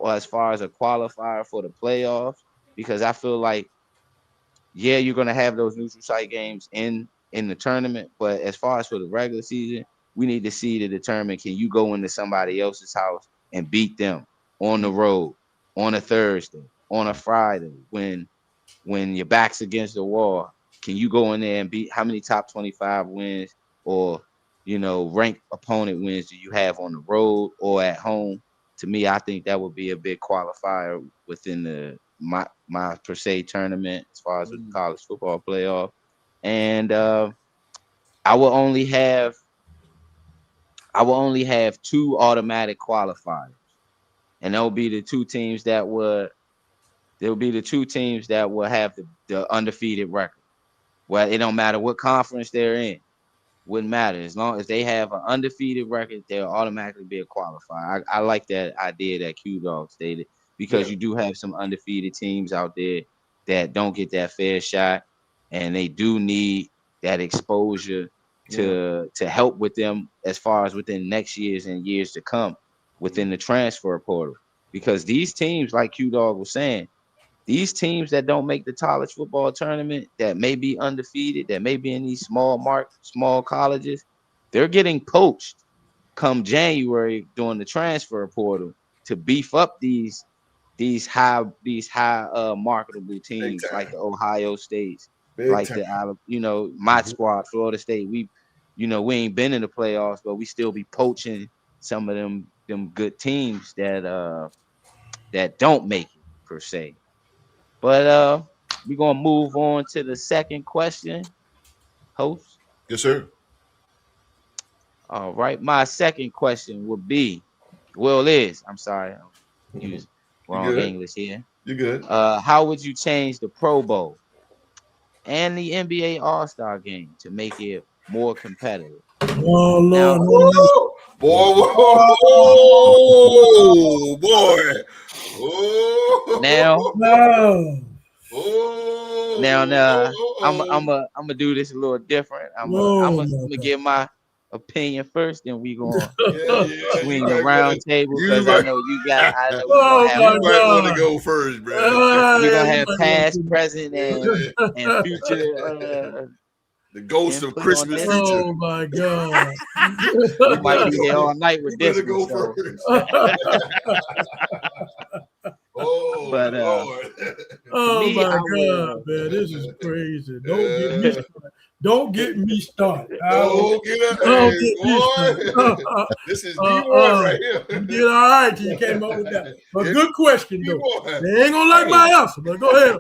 as far as a qualifier for the playoffs, because I feel like, yeah, you're gonna have those neutral site games in the tournament, but as far as for the regular season, we need to see to determine, can you go into somebody else's house and beat them on the road on a Thursday, on a Friday, when your back's against the wall? Can you go in there and beat, how many top 25 wins or, you know, ranked opponent wins do you have on the road or at home? To me, I think that would be a big qualifier within my per se tournament as far as with the college football playoff. And I will only have two automatic qualifiers, and they'll be the two teams that would have the undefeated record. Well, it don't matter what conference they're in. Wouldn't matter. As long as they have an undefeated record, they'll automatically be a qualifier. I like that idea that Q Dog stated, because you do have some undefeated teams out there that don't get that fair shot, and they do need that exposure to help with them as far as within next years and years to come within the transfer portal. Because these teams, like Q Dog was saying, these teams that don't make the college football tournament, that may be undefeated, that may be in these small colleges, they're getting poached come January during the transfer portal to beef up these high marketable teams like the Ohio States, like the my squad, Florida State. We ain't been in the playoffs, but we still be poaching some of them good teams that don't make it per se. But we're gonna move on to the second question, host. Yes, sir. All right, my second question would be, I'm sorry, I used wrong English here. You're good. How would you change the Pro Bowl and the NBA All-Star game to make it more competitive? Oh Lord, Now, I'm gonna do this a little different. I'm gonna give my opinion first, then we gonna swing the round table, because I know you got. I know you might want to go first, bro. We're gonna have past, present, and future. The ghost of Christmas future. Oh my God! We might be here all night with this. Go first. But oh my God, man, this is crazy. Don't get me started. Don't get me started. This is D1 right here. You did all right till you came up with that. But good question though. They ain't gonna like my answer, but go ahead.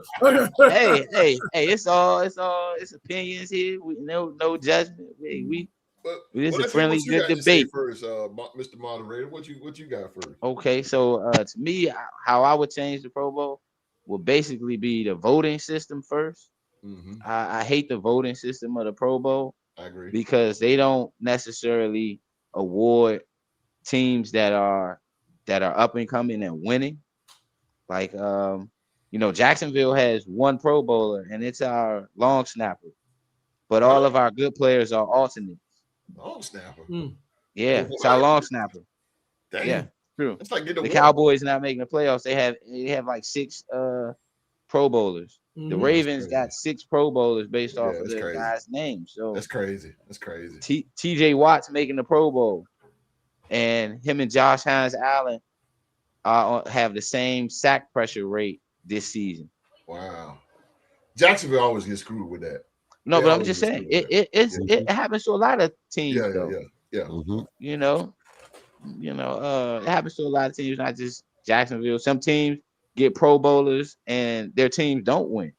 hey, it's opinions here. We no judgment. This is a friendly, good debate. First, Mr. Moderator, what you got first? Okay, so to me, how I would change the Pro Bowl would basically be the voting system first. I hate the voting system of the Pro Bowl. I agree, because they don't necessarily award teams that are up and coming and winning. Like Jacksonville has one Pro Bowler, and it's our long snapper. But all of our good players are alternates. Long snapper. Yeah, it's our long snapper. Damn. Yeah, true. It's like the Cowboys not making the playoffs. They have like 6 Pro Bowlers. The Ravens got 6 Pro Bowlers based off of their guys' names. So that's crazy. TJ Watt's making the Pro Bowl, and him and Josh Hines Allen have the same sack pressure rate this season. Wow. Jacksonville always gets screwed with that. No, but I'm just saying it happens to a lot of teams though. Yeah. It happens to a lot of teams, not just Jacksonville. Some teams get Pro Bowlers and their teams don't win.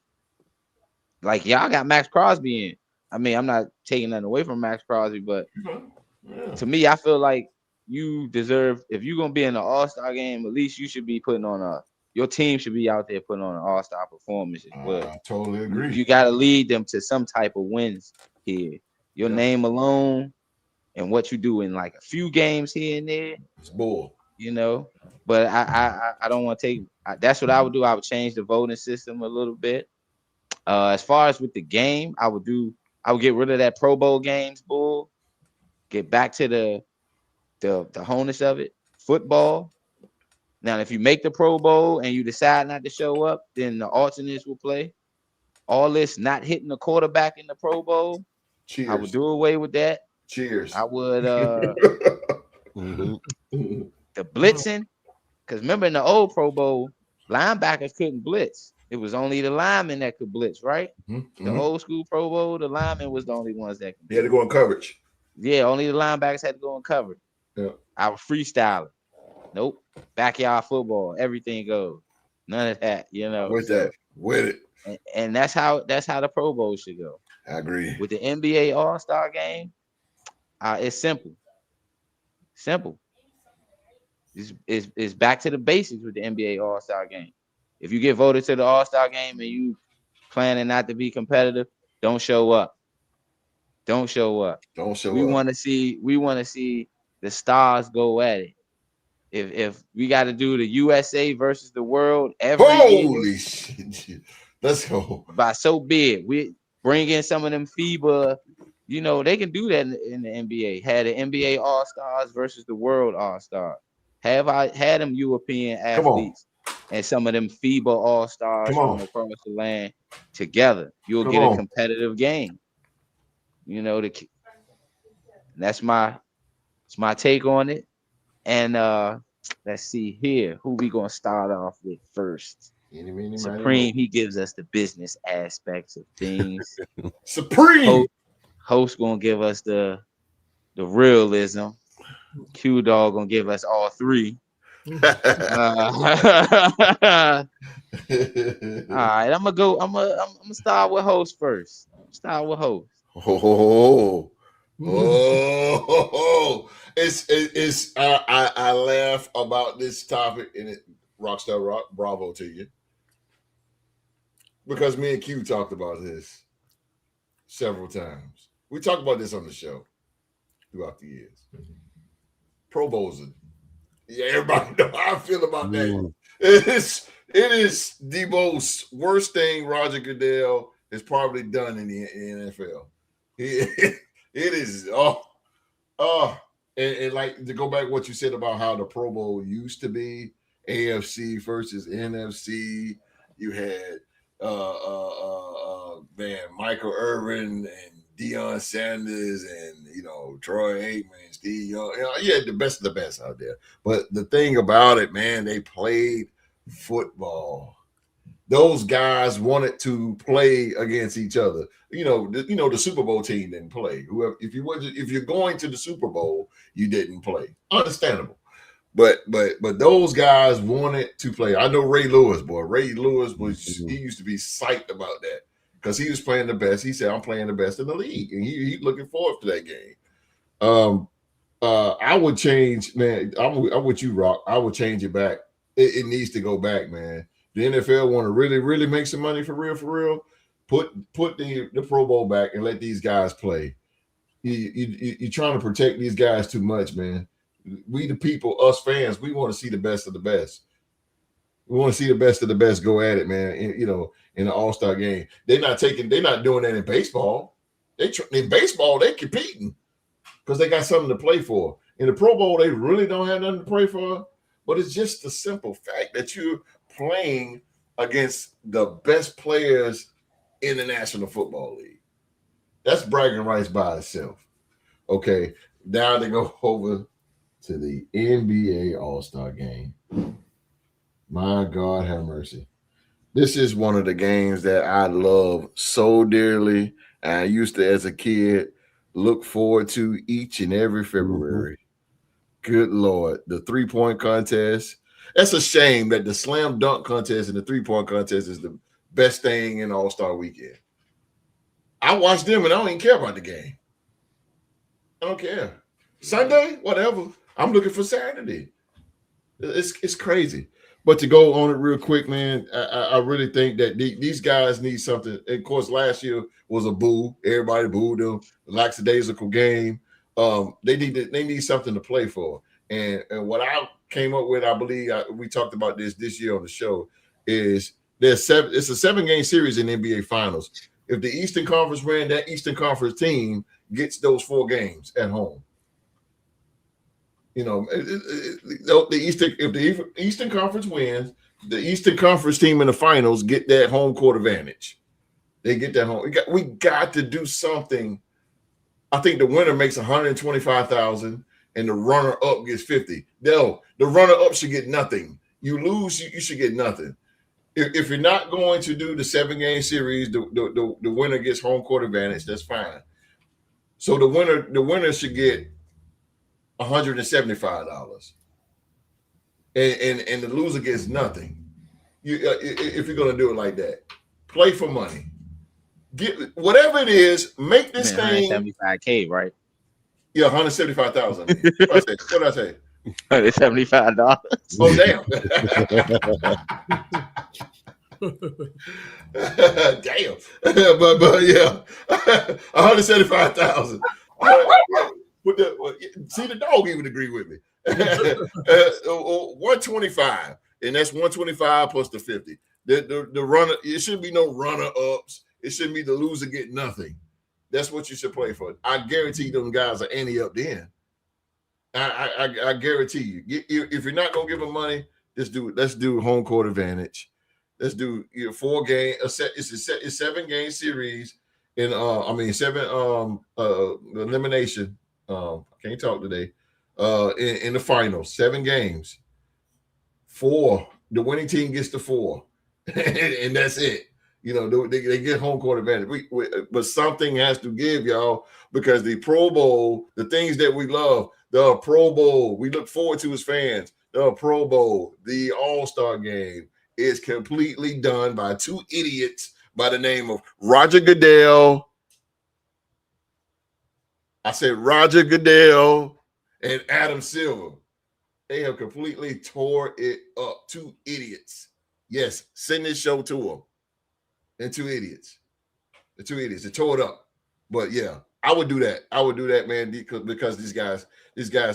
Like y'all got Max Crosby in. I mean, I'm not taking nothing away from Max Crosby, but to me, I feel like you deserve, if you're gonna be in the All-Star game, at least you should be putting on your team should be out there putting on an All-Star performance as well. I totally agree. You got to lead them to some type of wins here. Your name alone and what you do in like a few games here and there, it's bull. you know. But I don't want to take. That's what I would do. I would change the voting system a little bit. As far as with the game, I would get rid of that Pro Bowl games, bull. Get back to the wholeness of it. Football. Now, if you make the Pro Bowl and you decide not to show up, then the alternates will play. All this not hitting the quarterback in the Pro Bowl, Cheers. I would do away with that. Cheers. I would the blitzing, because remember in the old Pro Bowl, linebackers couldn't blitz. It was only the linemen that could blitz, right? The old school Pro Bowl, the linemen was the only ones that could. They had to go in coverage. Yeah, only the linebackers had to go in coverage. Yeah. I was freestyling. Nope. Backyard football. Everything goes. None of that, you know. With it. And that's how the Pro Bowl should go. I agree. With the NBA All-Star game, it's simple. Simple. It's back to the basics with the NBA All-Star game. If you get voted to the All-Star game and you planning not to be competitive, don't show up. Don't show up. We want to see the stars go at it. If we got to do the USA versus the world every holy year, shit. Let's go. By so big, we bring in some of them FIBA. You know, they can do that in the NBA. Had the NBA All-Stars versus the World All-Stars. Had them European athletes and some of them FIBA All-Stars from across the land together. You'll get a competitive game. You know, that's my take on it. And let's see here. Who we gonna start off with first? Supreme, he gives us the business aspects of things. Supreme. Host gonna give us the realism. Q Dog gonna give us all three. All right, I'm gonna start with host first. I laugh about this topic in it. Rockstar Rock, bravo to you. Because me and Q talked about this several times. We talked about this on the show throughout the years. Pro Bowls, everybody know how I feel about that. It is the most worst thing Roger Goodell has probably done in the NFL. It is and like to go back to what you said about how the Pro Bowl used to be, AFC versus NFC. You had Michael Irvin and Deion Sanders and Troy Aikman, Steve Young. You had the best of the best out there. But the thing about it, man, they played football. Those guys wanted to play against each other. The Super Bowl team didn't play. If you're going to the Super Bowl, you didn't play. Understandable. But those guys wanted to play. I know Ray Lewis, boy. Ray Lewis he used to be psyched about that because he was playing the best. He said, "I'm playing the best in the league," and he's looking forward to that game. I would change, man. I'm with you, Rock. I would change it back. It needs to go back, man. The NFL want to really, really make some money for real. Put the Pro Bowl back and let these guys play. You're trying to protect these guys too much, man. We the people, us fans, we want to see the best of the best. We want to see the best of the best go at it, man. In the All-Star game, they're not doing that in baseball. In baseball, they're competing because they got something to play for. In the Pro Bowl, they really don't have nothing to play for. But it's just the simple fact that you're playing against the best players in the National Football League. That's bragging rights by itself. Okay, now they go over to the NBA All-Star game. My God have mercy. This is one of the games that I love so dearly. I used to, as a kid, look forward to each and every February. Good Lord. The three-point contest. That's a shame that the slam dunk contest and the three-point contest is the best thing in All-Star weekend. I watch them and I don't even care about the game. I don't care. Sunday, whatever. I'm looking for Saturday. It's crazy. But to go on it real quick, man, I really think that these guys need something. And of course, last year was a boo. Everybody booed them. Lackadaisical game. They need something to play for. And what I came up with, I believe we talked about this year on the show, is it's a 7-game series in NBA Finals. If the Eastern Conference win, that Eastern Conference team gets those 4 games at home. You know, if the Eastern Conference wins, the Eastern Conference team in the finals get that home court advantage. They get that home. We got to do something. I think the winner makes $125,000 and the runner-up gets $50,000. No, the runner-up should get nothing. You lose, you should get nothing. If you're not going to do the 7-game series, the winner gets home court advantage. That's fine. So the winner should get $175, and the loser gets nothing. If you're going to do it like that, play for money. Get whatever it is. Make this thing $175K, right? Yeah, $175,000. What did I say? $175. Oh damn! Damn! but yeah, $175,000. See, the dog even agree with me. 125, and that's 125 plus the 50. The runner, it shouldn't be no runner ups. It shouldn't be the loser get nothing. That's what you should play for. I guarantee them guys are ante up then. I guarantee you. If you're not gonna give them money, let's do home court advantage. Let's do 4 game. It's a 7-game series, in 7 elimination. I can't talk today. In the finals, 7 games. 4. The winning team gets the 4, and that's it. You know, they get home court advantage. But something has to give, y'all, because the Pro Bowl, the things that we love, the Pro Bowl, we look forward to as fans, the Pro Bowl, the All-Star game is completely done by 2 idiots by the name of Roger Goodell. I said Roger Goodell and Adam Silver. They have completely tore it up. 2 idiots. Yes, send this show to them. And 2 idiots. The 2 idiots. They tore it up. But yeah, I would do that. I would do that, man, because these guys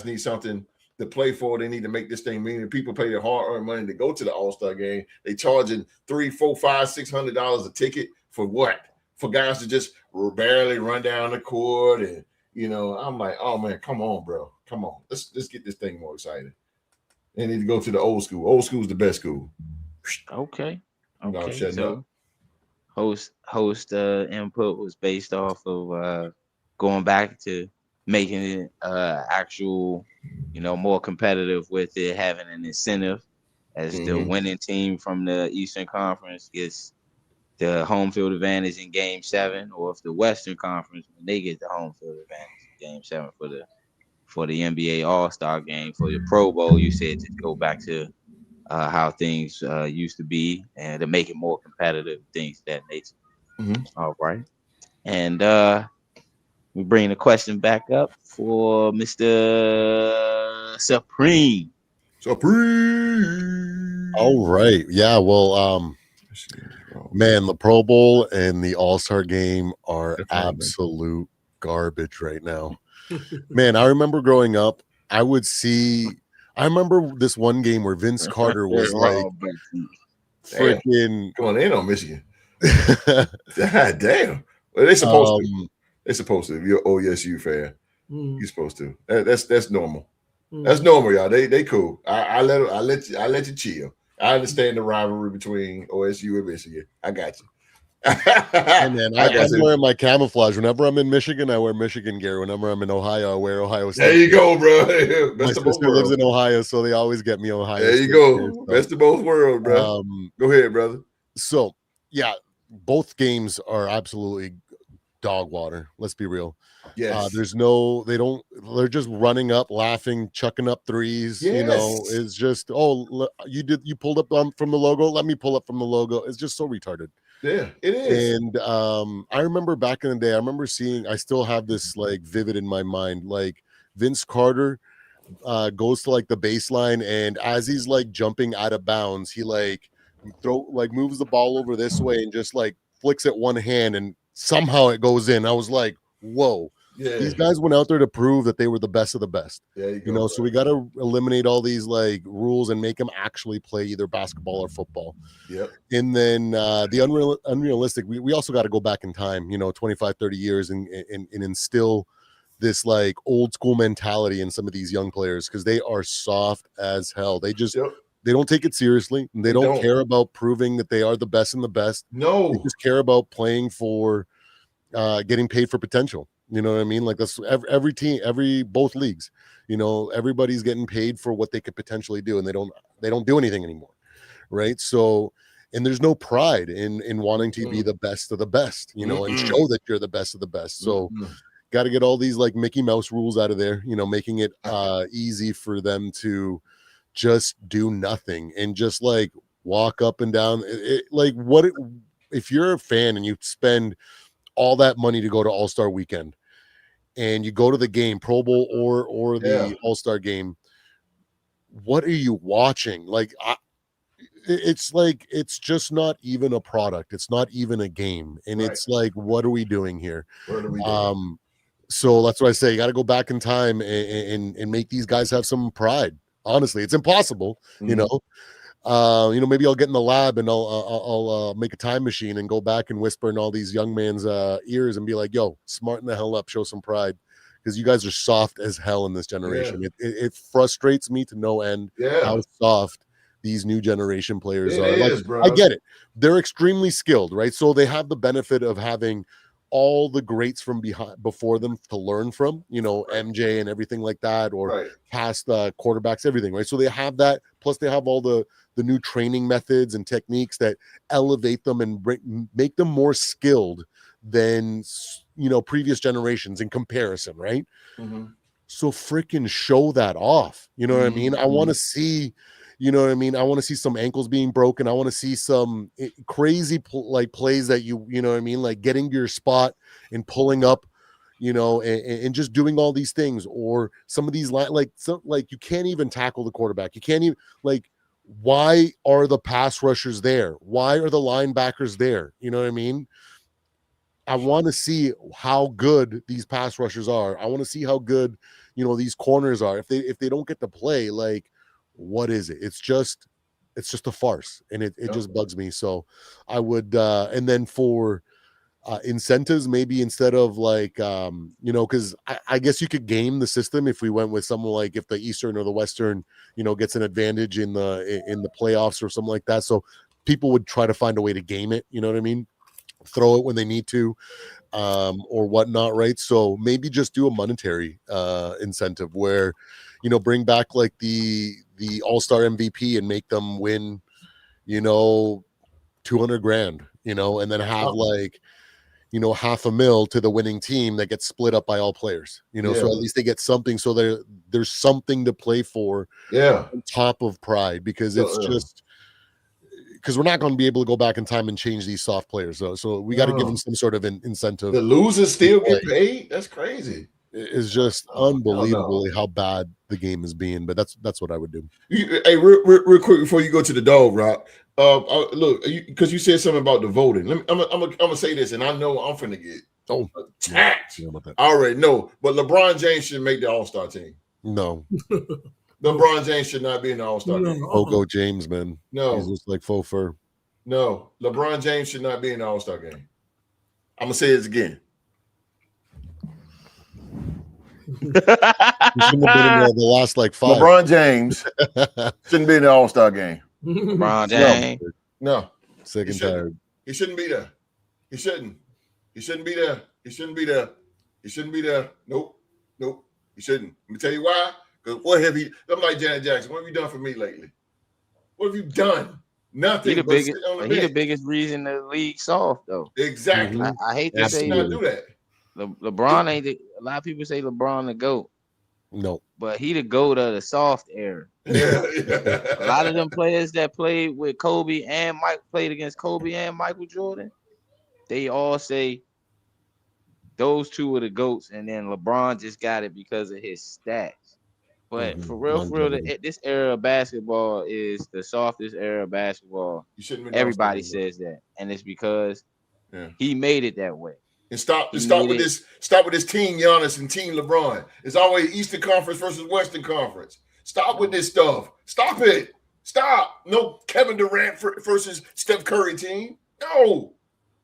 need something to play for. They need to make this thing mean. People pay their hard-earned money to go to the All-Star game. They charging $300, $400, $500, $600 a ticket for what? For guys to just barely run down the court. And you know, I'm like, oh man, come on, bro. Come on. Let's get this thing more exciting. They need to go to the old school. Old school is the best school. Okay. No, shutting up. Host input was based off of going back to making it actual, more competitive with it, having an incentive as the winning team from the Eastern Conference gets the home field advantage in Game 7, or if the Western Conference, when they get the home field advantage in Game 7 for the NBA All-Star game. For the Pro Bowl, you said to go back to how things used to be and to make it more competitive, things of that nature. All right. And we bring the question back up for Mr. Supreme. All right. Yeah, well, man, the Pro Bowl and the All-Star game are absolute garbage right now. Man, I remember growing up, I remember this one game where Vince Carter was like freaking going in on Michigan. God damn. Well, they're supposed to. They're supposed to. If you're an OSU fan, you're supposed to. That's normal. That's normal, y'all. They cool. I let you chill. I understand the rivalry between OSU and Michigan. I got you. Hey man, I'm wearing my camouflage. Whenever I'm in Michigan, I wear Michigan gear. Whenever I'm in Ohio, I wear Ohio State. There you go, bro. My sister lives in Ohio, so they always get me Ohio. There you go. Gear, so. Best of both worlds, bro. Go ahead, brother. So yeah, both games are absolutely dog water. Let's be real. Yes. They're just running up, laughing, chucking up threes. Yes. It's just, you pulled up from the logo. Let me pull up from the logo. It's just so retarded. Yeah, it is. And I remember back in the day, I still have this like vivid in my mind, like Vince Carter goes to like the baseline, and as he's like jumping out of bounds, he moves the ball over this way and just like flicks it one hand, and somehow it goes in. I was like, whoa, Yeah. These guys went out there to prove that they were the best of the best. There You know, so we got to eliminate all these like rules and make them actually play either basketball or football. Yep. And then the unrealistic, we also got to go back in time, you know, 25, 30 years and instill this like old school mentality in some of these young players because they are soft as hell. They just they don't take it seriously. And they don't care about proving that they are the best and the best. No, they just care about playing for getting paid for potential. You know what I mean? Like that's every team, both leagues. You know, everybody's getting paid for what they could potentially do, and they don't do anything anymore, right? So, and there's no pride in wanting to be the best of the best, you know, and show that you're the best of the best. So, got to get all these like Mickey Mouse rules out of there, you know, making it easy for them to just do nothing and just like walk up and down. If you're a fan and you spend all that money to go to All-Star weekend and you go to the game, Pro Bowl or the All-Star game, what are you watching? Like it's just not even a product. It's not even a game. And it's like, what are we doing here? What are we doing? So that's why I say you got to go back in time and make these guys have some pride. Honestly, it's impossible, you know. Maybe I'll get in the lab and I'll make a time machine and go back and whisper in all these young man's ears and be like, "Yo, smarten the hell up, show some pride, because you guys are soft as hell in this generation." It frustrates me to no end how soft these new generation players are. Bro. I get it; they're extremely skilled, right? So they have the benefit of having all the greats from before them to learn from, you know, MJ and everything like that, or past quarterbacks, everything, right? So they have that. Plus, they have all the new training methods and techniques that elevate them and make them more skilled than, you know, previous generations in comparison, right? So freaking show that off. You know what I mean? I want to see. You know what I mean? I want to see some ankles being broken. I want to see some crazy plays that you know what I mean? Like getting to your spot and pulling up, you know, and just doing all these things. Or some of these like you can't even tackle the quarterback. You can't even why are the pass rushers there? Why are the linebackers there? You know what I mean? I want to see how good these pass rushers are. I want to see how good, you know, these corners are. If they don't get to play, like, what is it? It's just a farce, and it just bugs me. So I would and then for incentives, maybe instead of like you know, because I guess you could game the system if we went with someone like if the Eastern or the Western, you know, gets an advantage in the playoffs or something like that. So people would try to find a way to game it, you know what I mean? Throw it when they need to, or whatnot, right? So maybe just do a monetary incentive where, you know, bring back like the All-Star MVP and make them win, you know, 200 grand, you know, and then have like, you know, $500,000 to the winning team that gets split up by all players, you know, so at least they get something. So there's something to play for on top of pride, because it's just, because we're not going to be able to go back in time and change these soft players. So we got to give them some sort of an incentive. The losers still get paid? That's crazy. It's just unbelievably how bad the game is being, but that's what I would do. Hey, real quick before you go to the dog, Rock. Look, because you said something about the voting. I'm gonna say this, and I know I'm finna get attacked. Yeah, I already know, but LeBron James should make the All-Star team. No, LeBron James should not be in the All-Star team. Fogo James, man. No, he's just like faux fur. No, LeBron James should not be in the All-Star game. I'm gonna say it again. He shouldn't have been in the last like 5. LeBron James shouldn't be in the All-Star game. LeBron James. No. Sick and tired. He shouldn't be there. He shouldn't. He shouldn't be there. He shouldn't be there. He shouldn't be there. Nope. He shouldn't. Let me tell you why. Because what have he? I'm like Janet Jackson. What have you done for me lately? What have you done? Nothing. He the biggest reason the league's soft, though. Exactly. I hate to say not do that. LeBron ain't a lot of people say LeBron the GOAT. No. But he the GOAT of the soft era. A lot of them players that played with Kobe and played against Kobe and Michael Jordan, they all say those two are the GOATs, and then LeBron just got it because of his stats. But for real, this era of basketball is the softest era of basketball. Everybody says that, and it's because he made it that way. And stop with this. Stop with this Team Giannis and Team LeBron. It's always Eastern Conference versus Western Conference. Stop with this stuff. Stop it. Stop. No Kevin Durant versus Steph Curry team. No.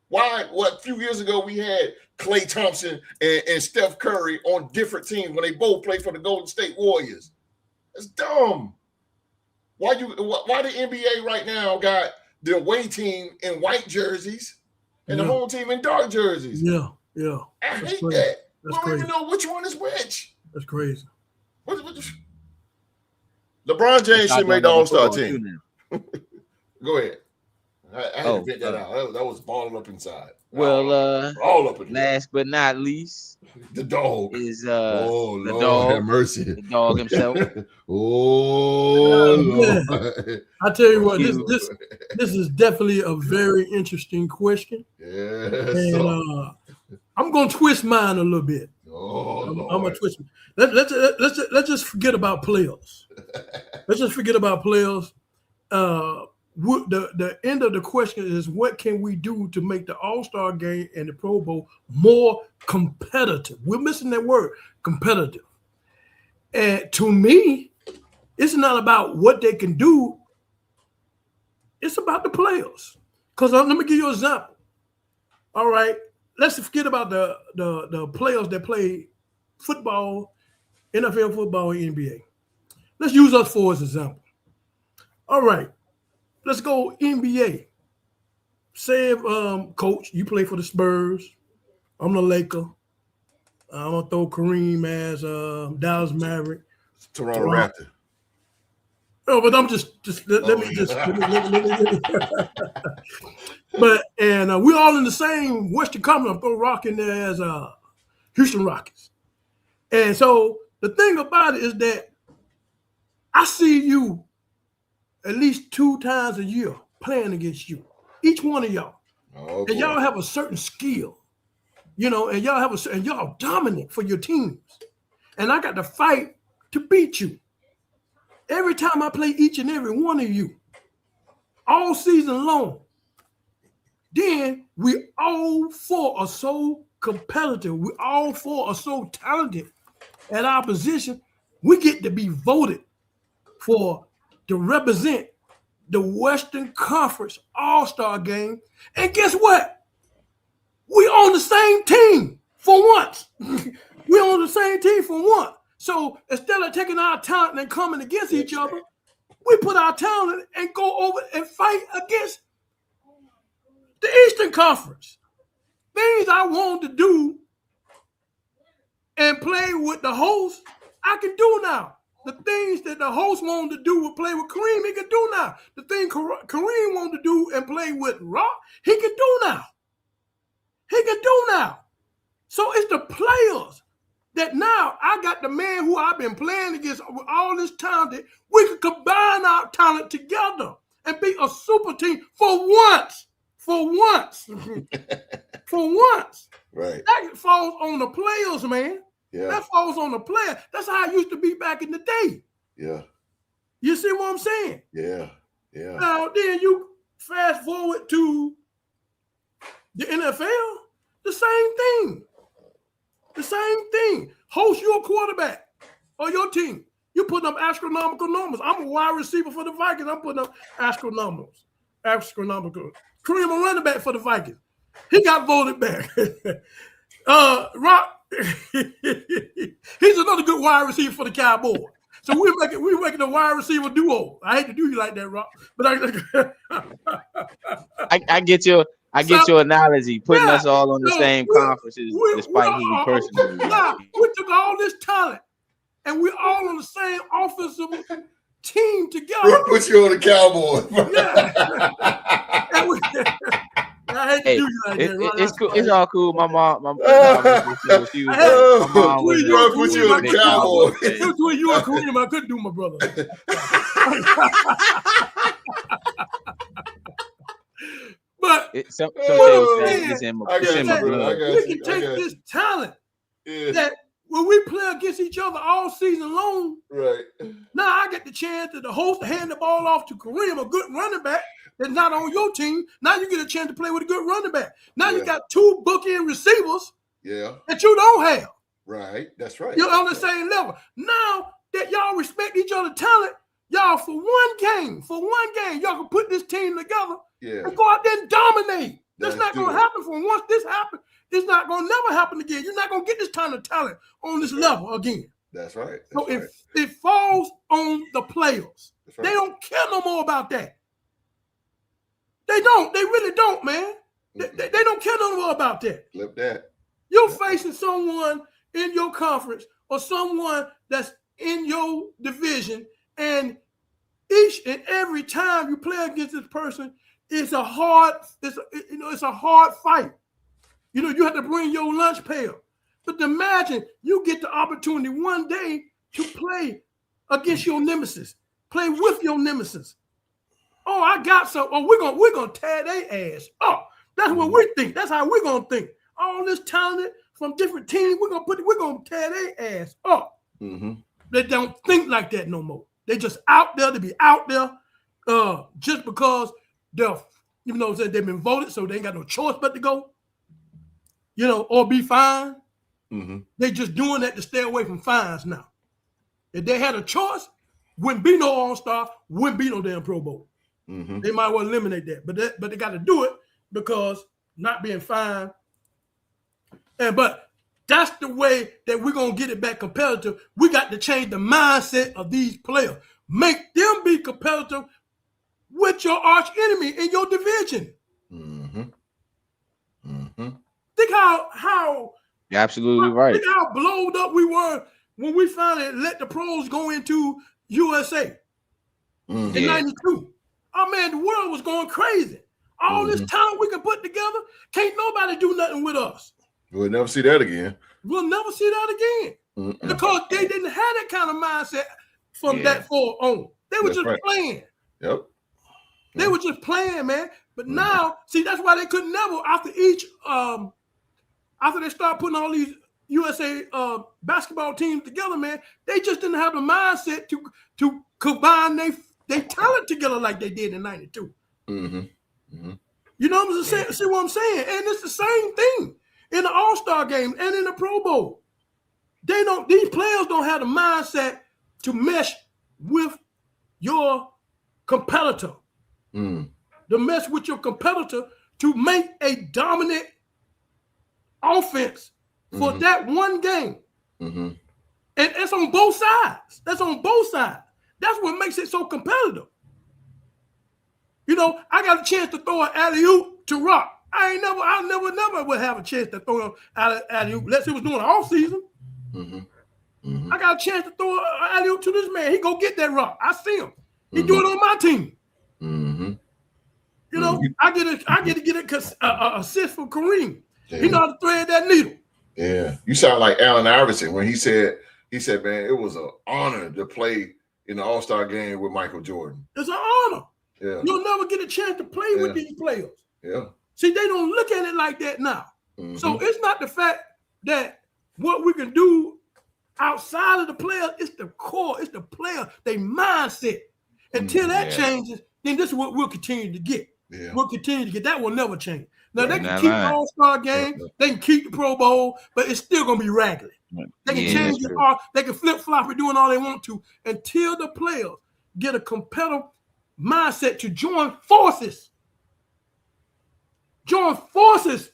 Why? What? A few years ago we had Klay Thompson and Steph Curry on different teams when they both played for the Golden State Warriors. That's dumb. Why the NBA right now got the away team in white jerseys and the home team in dark jerseys? Yeah. I hate crazy. that. That's I don't crazy. even know which one is which. That's crazy. LeBron James should make the All-Star team. Go ahead. I had to fit that out. That was balling up inside. Well, all up in last but not least, the dog is the Lord dog. Have mercy. The dog himself. Lord. I tell you what, this is definitely a very interesting question. Yes. And I'm gonna twist mine a little bit. I'm gonna twist. Let's just forget about players. Let's just forget about players. The end of the question is, what can we do to make the All-Star game and the Pro Bowl more competitive? We're missing that word, competitive. And to me, it's not about what they can do. It's about the players. Because let me give you an example. All right, let's forget about the players that play football, NFL football, and NBA. Let's use us for as example. All right. Let's go NBA. Say, Coach, you play for the Spurs. I'm the Laker. I'm gonna throw Kareem as Dallas Maverick. Toronto Raptor. Oh, but I'm just let me. But we're all in the same Western Conference. I'm throwing Rock in there as Houston Rockets. And so the thing about it is that I see you at least 2 times a year playing against you, each one of y'all. And y'all have a certain skill, and y'all dominant for your teams. And I got to fight to beat you. Every time I play each and every one of you, all season long. Then we all 4 are so competitive. We all 4 are so talented at our position. We get to be voted for to represent the Western Conference All-Star game. And guess what? We on the same team for once. We on the same team for once. So instead of taking our talent and coming against each other, we put our talent and go over and fight against the Eastern Conference. Things I wanted to do and play with the host, I can do now. The things that the host wanted to do with play with Kareem, he can do now. The thing Kareem wanted to do and play with Rock, he can do now. He can do now. So it's the players that now I got the man who I've been playing against with all this talent. We can combine our talent together and be a super team for once. For once. For once. Right. That falls on the players, man. Yeah. That falls on the player. That's how it used to be back in the day. Yeah. You see what I'm saying? Yeah. Yeah. Now, then you fast forward to the NFL, the same thing. The same thing. Host your quarterback or your team. You putting up astronomical numbers. I'm a wide receiver for the Vikings. I'm putting up astronomical. Kareem, a running back for the Vikings. He got voted back. Rock, he's another good wide receiver for the Cowboys. So we're making a wide receiver duo. I hate to do you like that, Rock, but I get your analogy, putting us all on the same conferences, despite who we personally are. We took all this talent, and we're all on the same offensive team together. Put you on the Cowboys. I hate to do you like that. Right? It's cool. It's all cool. My mom put you on the Cowboys. Between you and Kareem, I couldn't do my brother. But some say it's in my blood. We can take this talent that when we play against each other all season long, right? Now I get the chance to the host to hand the ball off to Kareem, a good running back, that's not on your team. Now you get a chance to play with a good running back. Now you got 2 bookend receivers that you don't have. Right. That's right. You're on the same level. Now that y'all respect each other's talent, y'all for one game, y'all can put this team together and go out there and dominate. That's not going to happen. For once this happens, it's not going to never happen again. You're not going to get this kind of talent on this level again. That's right. So it falls on the players. Right. They don't care no more about that. They don't. They really don't, man. They don't care no more about that. Flip that. You're facing someone in your conference or someone that's in your division, and each and every time you play against this person, it's a hard fight. You know, you have to bring your lunch pail. But imagine you get the opportunity one day to play against your nemesis, play with your nemesis. Oh, I got some. Oh, we're gonna tear their ass up. That's what we think. That's how we're gonna think. All this talent from different teams, we're gonna tear their ass up. Mm-hmm. They don't think like that no more. They just out there to be out there, just because they've been voted, so they ain't got no choice but to go. You know, or be fined. Mm-hmm. They just doing that to stay away from fines now. If they had a choice, wouldn't be no All-Star, wouldn't be no damn Pro Bowl. Mm-hmm. They might well eliminate that, but they got to do it because not being fined. But that's the way that we're gonna get it back competitive. We got to change the mindset of these players, make them be competitive with your arch enemy in your division. Mm-hmm. Mm-hmm. Think how you're absolutely right. Think how blowed up we were when we finally let the pros go into USA in '92. Oh man, the world was going crazy. All this talent we can put together, can't nobody do nothing with us. We'll never see that again. We'll never see that again because they didn't have that kind of mindset from that far on. They were just playing. Yep. They were just playing, man. But now, see, that's why they could never after they start putting all these USA basketball teams together, man, they just didn't have the mindset to combine they talent together like they did in '92. Mm-hmm. Mm-hmm. You know what I'm saying? See what I'm saying? And it's the same thing in the All-Star game and in the Pro Bowl. These players don't have the mindset to mesh with your competitor. To mesh with your competitor to make a dominant offense for that one game. Mm-hmm. And it's on both sides. That's on both sides. That's what makes it so competitive. You know, I got a chance to throw an alley-oop to Rock. I never would have a chance to throw an alley-oop unless it was during the offseason. Mm-hmm. Mm-hmm. I got a chance to throw an alley-oop to this man. He go get that rock. I see him. He do it on my team. Mm-hmm. You know, I get to get an assist from Kareem. Yeah. He know how to thread that needle. Yeah. You sound like Allen Iverson when he said, man, it was an honor to play in the All-Star game with Michael Jordan. It's an honor. Yeah. You'll never get a chance to play with these players. Yeah. See, they don't look at it like that now. Mm-hmm. So it's not the fact that what we can do outside of the player, it's the core, it's the player, their mindset. Until that changes, then this is what we'll continue to get. Yeah. We'll continue to get. That will never change. Now, they can keep the All-Star game, they can keep the Pro Bowl, but it's still going to be raggedy. They can change it all. They can flip-flop it, doing all they want to until the players get a competitive mindset to join forces. Join forces.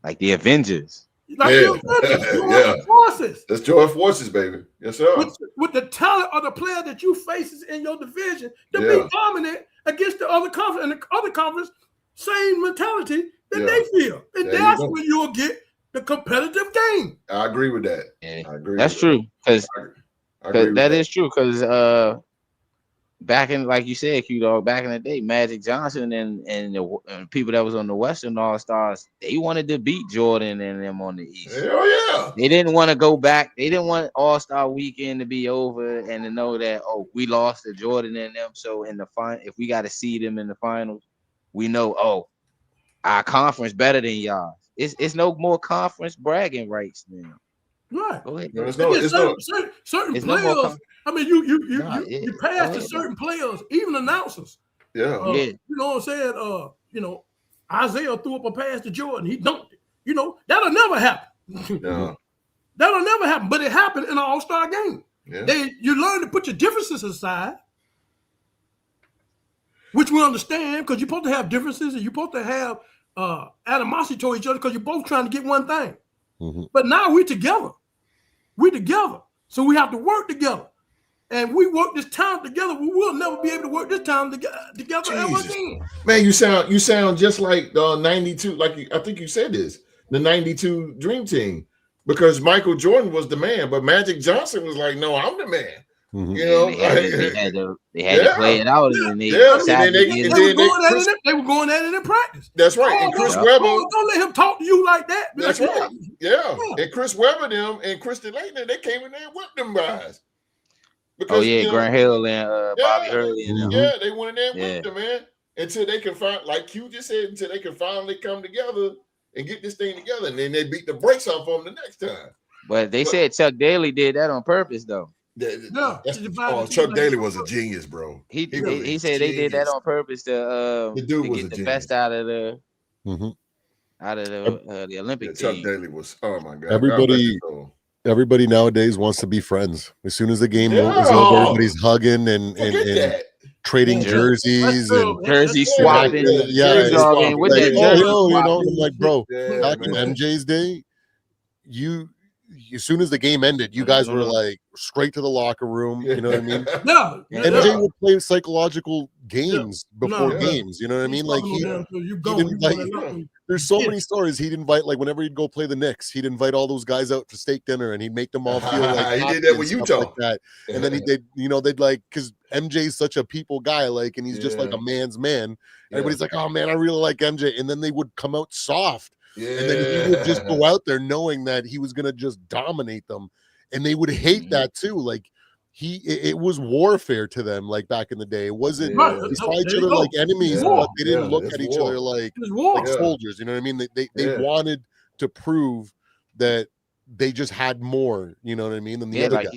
Like the Avengers. Like the Avengers. Join forces. Let's join forces, baby. Yes, sir. With the talent of the player that you faces in your division to be dominant against the other conference, and the other conference, same mentality that they feel. And that's when you'll get the competitive game. I agree with that. Yeah. I agree. That's true. Because that is true. Because back in, like you said, Q-Dog, back in the day, Magic Johnson and the people that was on the Western All-Stars, they wanted to beat Jordan and them on the East. Hell yeah. They didn't want to go back. They didn't want All-Star weekend to be over and to know that, we lost to Jordan and them. So in the final, if we got to see them in the finals, we know, our conference better than y'all. It's no more conference bragging rights now. Right. Go ahead. Certain players. I mean, you pass to certain players, even announcers. Yeah. You know what I'm saying? You know, Isaiah threw up a pass to Jordan. He dunked it. You know, that'll never happen. Yeah. That'll never happen. But it happened in an all-star game. Yeah. You learn to put your differences aside, which we understand because you're supposed to have differences and you're supposed to have animosity toward each other because you're both trying to get one thing. But now we're together. We're together. So we have to work together. And we work this time together. We will never be able to work this time together ever again. Man, you sound just like 92, like I think you said this, the 92 Dream Team. Because Michael Jordan was the man, but Magic Johnson was like, no, I'm the man. You know, they had to play it out, and they they were going at it in practice. That's right. And Chris Webber, don't let him talk to you like that. That's right. Yeah. And Chris Webber them and Christian Laettner, they came in there and whipped them guys. Because, Grant Hill and Bobby Hurley. And they went in there and whipped them, man. Until they can like Q just said, until they can finally come together and get this thing together, and then they beat the brakes off them the next time. But they said Chuck Daly did that on purpose, though. Chuck Daly was a genius, bro. He said they did that on purpose to get the best out of the the Olympic team. Chuck Daly was, oh my God. Everybody nowadays wants to be friends. As soon as the game is over, everybody's hugging and trading jerseys and jersey swapping. With that jersey, I'm like, bro, back in MJ's day, as soon as the game ended, you guys were like straight to the locker room. You know what I mean? MJ would play psychological games before games. You know what I mean? Like there's so many stories. He'd invite, like whenever he'd go play the Knicks, he'd invite all those guys out for steak dinner, and he'd make them all feel like he did that with Utah. Like that. And then they'd like, because MJ's such a people guy, like, and he's just like a man's man. Everybody's like, oh man, I really like MJ, and then they would come out soft. And then he would just go out there knowing that he was gonna just dominate them, and they would hate that too. Like it was warfare to them. Like back in the day, it wasn't they saw each other like enemies, but they didn't look at each other like soldiers. You know what I mean? They wanted to prove that they just had more. You know what I mean? Than the other guy.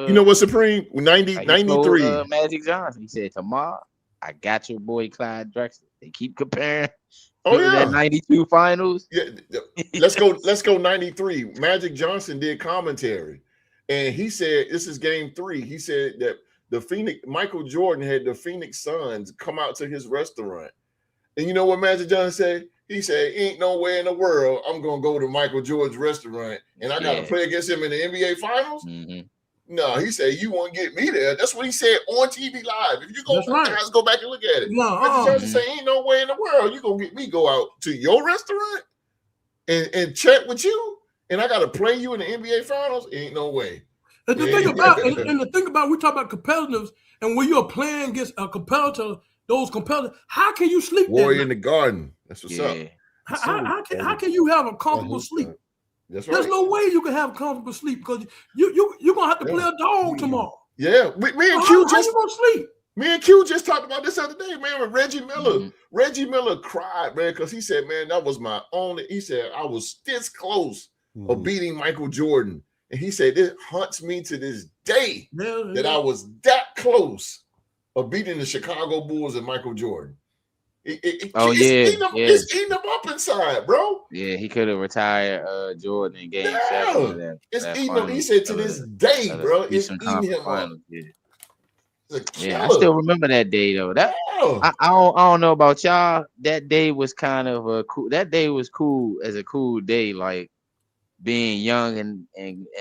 You know what, Supreme 93. Magic Johnson. He said, "Tomorrow, I got your boy Clyde Drexler." They keep comparing. That 92 finals. Let's go 93. Magic Johnson did commentary, and he said, this is game 3. He said that Michael Jordan had the Phoenix Suns come out to his restaurant. And you know what Magic Johnson said? He said, ain't no way in the world I'm gonna go to Michael Jordan's restaurant and I gotta play against him in the NBA finals. No, he said, you won't get me there. That's what he said on TV Live. If you go back and look at it. Magic Johnson said, ain't no way in the world you gonna get me go out to your restaurant and chat with you, and I gotta play you in the NBA finals. Ain't no way. And the thing about we talk about competitiveness, and when you're playing against a competitor, those competitors, how can you sleep? Warrior in the garden. That's what's up. How can you have a comfortable sleep? That's right. There's no way you can have comfortable sleep because you're gonna have to play a dog tomorrow. Yeah, me and Q how you gonna sleep? Me and Q just talked about this other day, man, with Reggie Miller. Reggie Miller cried, man, because he said, man, that was my only. He said, I was this close of beating Michael Jordan. And he said, it haunts me to this day that I was that close of beating the Chicago Bulls and Michael Jordan. It's eating him up inside, bro. Yeah, he could have retired Jordan in game 7. It's eating him. He said to this day, bro, it's eating him up. Yeah, I still remember that day though. I don't know about y'all. That day was kind of a cool. That day was cool as a cool day, like being young and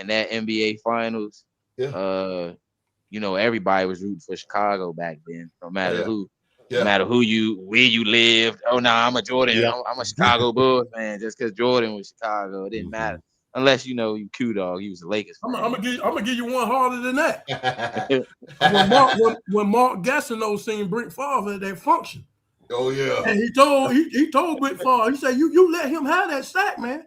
that NBA finals. Yeah. Everybody was rooting for Chicago back then, no matter who. No matter where you lived. Oh no, I'm a Jordan. Yeah. I'm a Chicago Bulls fan. Just because Jordan was Chicago, it didn't matter. Unless you Q Dog, he was the Lakers fan. I'm gonna give you one harder than that. when Mark Gastineau seen Brett Favre at that function. Oh yeah. And he told Brett Favre, he said, you let him have that sack, man.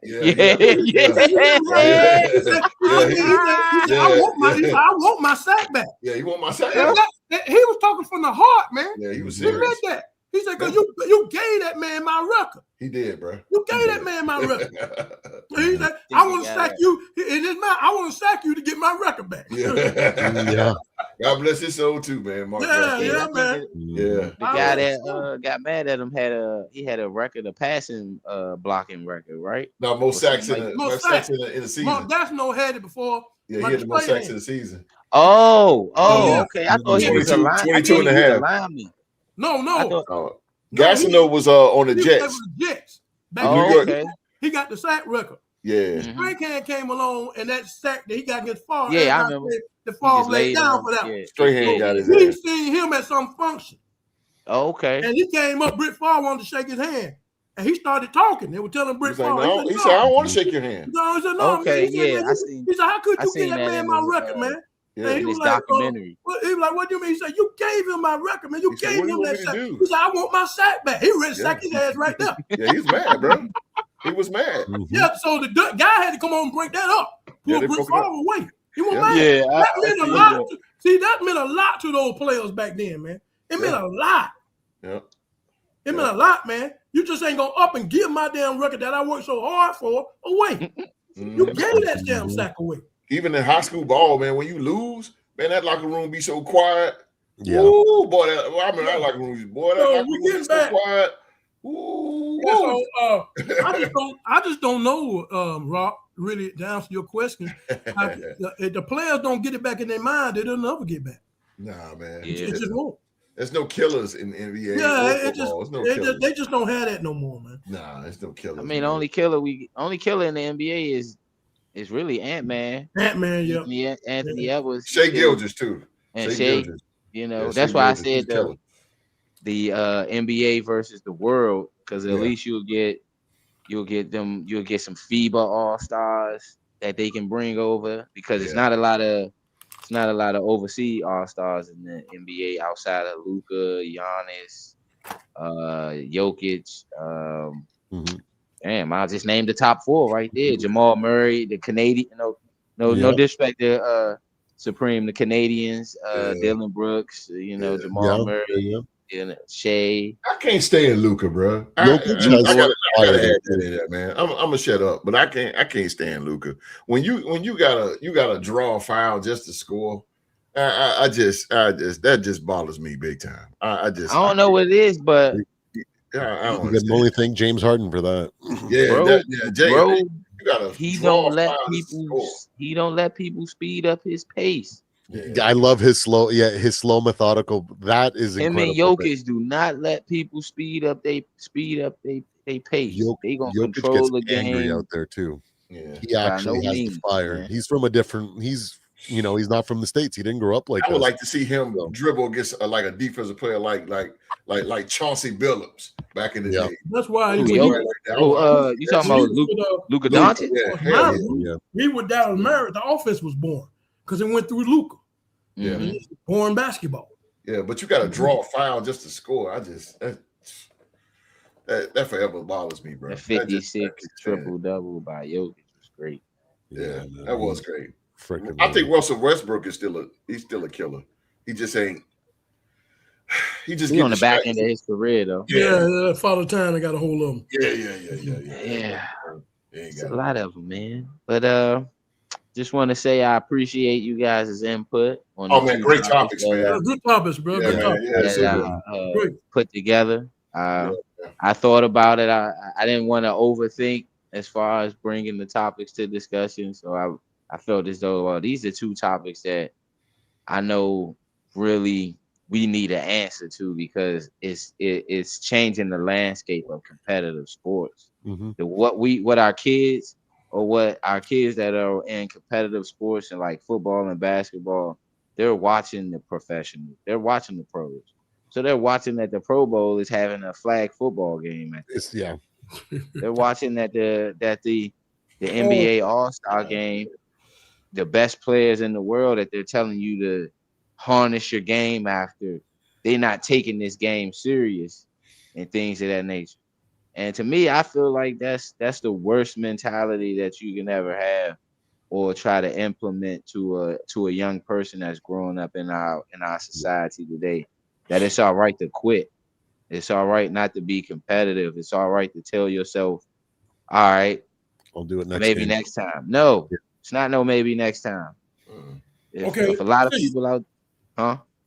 I want my sack back. Yeah, you want my sack back? He was talking from the heart, man. Yeah, he was serious. He meant that. He said, because you gave that man my record. He did, bro. You gave that man my record. He said, I want to sack you. It is mine. I want to sack you to get my record back. Yeah. God bless his soul too, man. Mark yeah, man. Yeah. The guy that got mad at him had a record, a passing blocking record, right? No, most sacks in the season. Mark Dassino had it before. Yeah, he had the most sacks in the season. Oh, yeah. Okay. I thought he was a lineman. 22 and a half. No. Gastineau was on the Jets. Back in New York. Okay. He got the sack record. Yeah. Strahan came along and that sack that he got against Favre. Yeah, I remember. The Favre laid down for that one. Strahan got his He ass. seen him at some function. Okay. And he came up, Britt Favre wanted to shake his hand. And he started talking. They were telling Britt Favre. Like, he said, I don't want to shake your hand. No, he said, no. Okay, man. He said, he said, how could you get that man my record, man? Yeah, he was like, documentary. He was like, what do you mean? He said, you gave him my record, man. You gave him that sack. He said, I want my sack back. He ready to sack his ass right there. Yeah, he's mad, bro. He was mad. Yeah, so the guy had to come on and break that up. Pull Britt Favre away. He was mad. Yeah, that meant a lot. That meant a lot to those players back then, man. It meant a lot. Yeah. It meant a lot, man. You just ain't gonna up and give my damn record that I worked so hard for away. You gave that damn sack away. Even in high school ball, man, when you lose, man, that locker room be so quiet. Yeah. Ooh, boy, I remember that locker room. Boy, that locker room be so quiet. Ooh. Yeah, so, I just don't know, Rock, really, to answer your question. If the players don't get it back in their mind, they don't ever get back. Nah, man. It just won't. There's no killers in NBA. Yeah, they just don't have that no more, man. Nah, there's no killers. I mean, only killer in the NBA is really Ant-Man. Ant-Man, yeah. Anthony Edwards. Shea Gilgeous too. And Shea, that's why I said the NBA versus the world, because at least you'll get some FIBA All-Stars that they can bring over, because it's not a lot of overseas All-Stars in the NBA outside of Luka, Giannis, Jokic. Damn, I'll just name the top four right there. Jamal Murray, the Canadian. No disrespect to Supreme, the Canadians. Dylan Brooks, Jamal Murray. Shea. I can't stand Luka, bro. I gotta add that in there, man. I'm gonna shut up, but I can't stand Luka. When you gotta draw a foul just to score, that just bothers me big time. I don't know what it is, but I don't the only thing James Harden for that. He don't let people speed up his pace. Yeah. I love his slow methodical. That is incredible. Him and Jokic do not let people speed up they pace. They gonna control the game out there too. Yeah, he actually has the fire. Man. He's from a different. He's not from the States. He didn't grow up like. I would like to see him dribble against like a defensive player like Chauncey Billups back in the day. That's why you talking about Luka Doncic? Yeah. He was Dallas Mavericks. The offense was born because it went through Luka. Yeah, born basketball. Yeah, but you got to draw a foul just to score. That forever bothers me, bro. The 56 triple-double by Jokic was great. Yeah, that was great. I think Russell Westbrook is still a killer. He just ain't. He's on the back end of his career, though. Yeah, Father Time got a hold of him. Yeah. It's a lot of them, man. But just want to say I appreciate you guys' input on great topics, man. Good topics, bro. Put together. I thought about it. I didn't want to overthink as far as bringing the topics to discussion. So I felt as though these are two topics that I know really we need an answer to, because it's changing the landscape of competitive sports. What our kids that are in competitive sports and like football and basketball, they're watching the professionals, they're watching the pros. So they're watching that the Pro Bowl is having a flag football game. They're watching that the NBA All-Star game, the best players in the world that they're telling you to harness your game after, they're not taking this game serious and things of that nature. And to me, I feel like that's the worst mentality that you can ever have or try to implement to a young person that's growing up in our society today, that it's all right to quit It's all right not to be competitive. It's all right to tell yourself, all right, I'll do it maybe next time. No, it's not no maybe next time. If a lot of people out,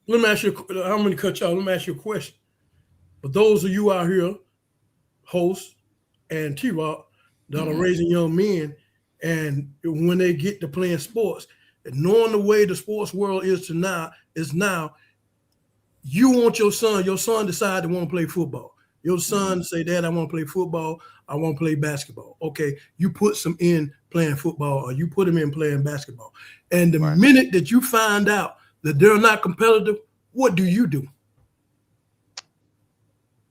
Let me ask you, I'm going to cut you off. Let me ask you a question. For those of you out here, hosts and T-Rock, that are raising young men, and when they get to playing sports, and knowing the way the sports world is now, you want your son decide to want to play football. Your son say, Dad, I want to play football. I want to play basketball. Okay, you put some in playing football, or you put him in playing basketball. And the minute that you find out that they're not competitive, what do you do?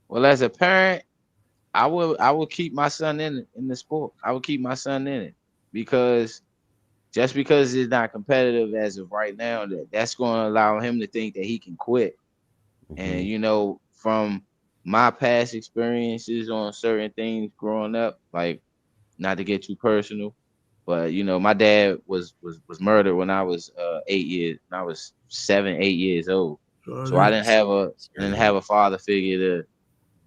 Well, as a parent, I will keep my son in the sport. I will keep my son in it, because just because it's not competitive as of right now, that's going to allow him to think that he can quit. And you know, from my past experiences on certain things growing up, like, not to get too personal, but you know, my dad was murdered when I was 8 years. When I was 7, 8 years old. So I didn't have a father figure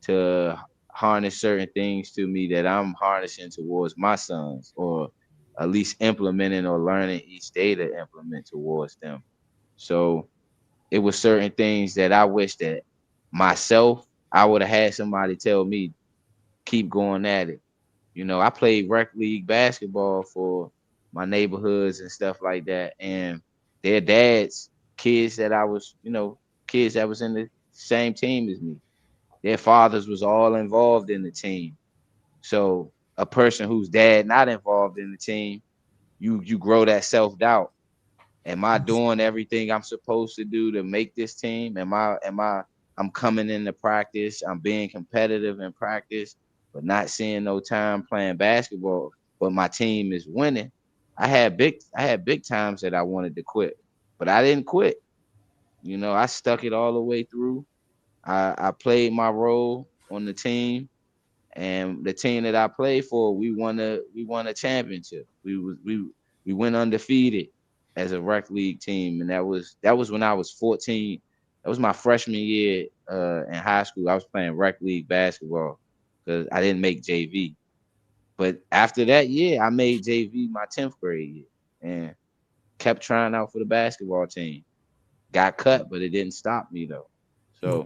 to harness certain things to me that I'm harnessing towards my sons, or at least implementing or learning each day to implement towards them. So it was certain things that I wish that myself, I would have had somebody tell me, keep going at it. You know, I played rec league basketball for my neighborhoods and stuff like that. And their dads, kids that was in the same team as me, their fathers was all involved in the team. So a person whose dad not involved in the team, you grow that self-doubt. Am I doing everything I'm supposed to do to make this team? I'm coming into practice, I'm being competitive in practice, but not seeing no time playing basketball, but my team is winning. I had big times that I wanted to quit, but I didn't quit. You know, I stuck it all the way through. I played my role on the team, and the team that I played for, we won a championship. We went undefeated as a rec league team, and that was when I was 14. That was my freshman year in high school. I was playing rec league basketball because I didn't make JV. But after that year, I made JV my 10th grade year and kept trying out for the basketball team. Got cut, but it didn't stop me though. So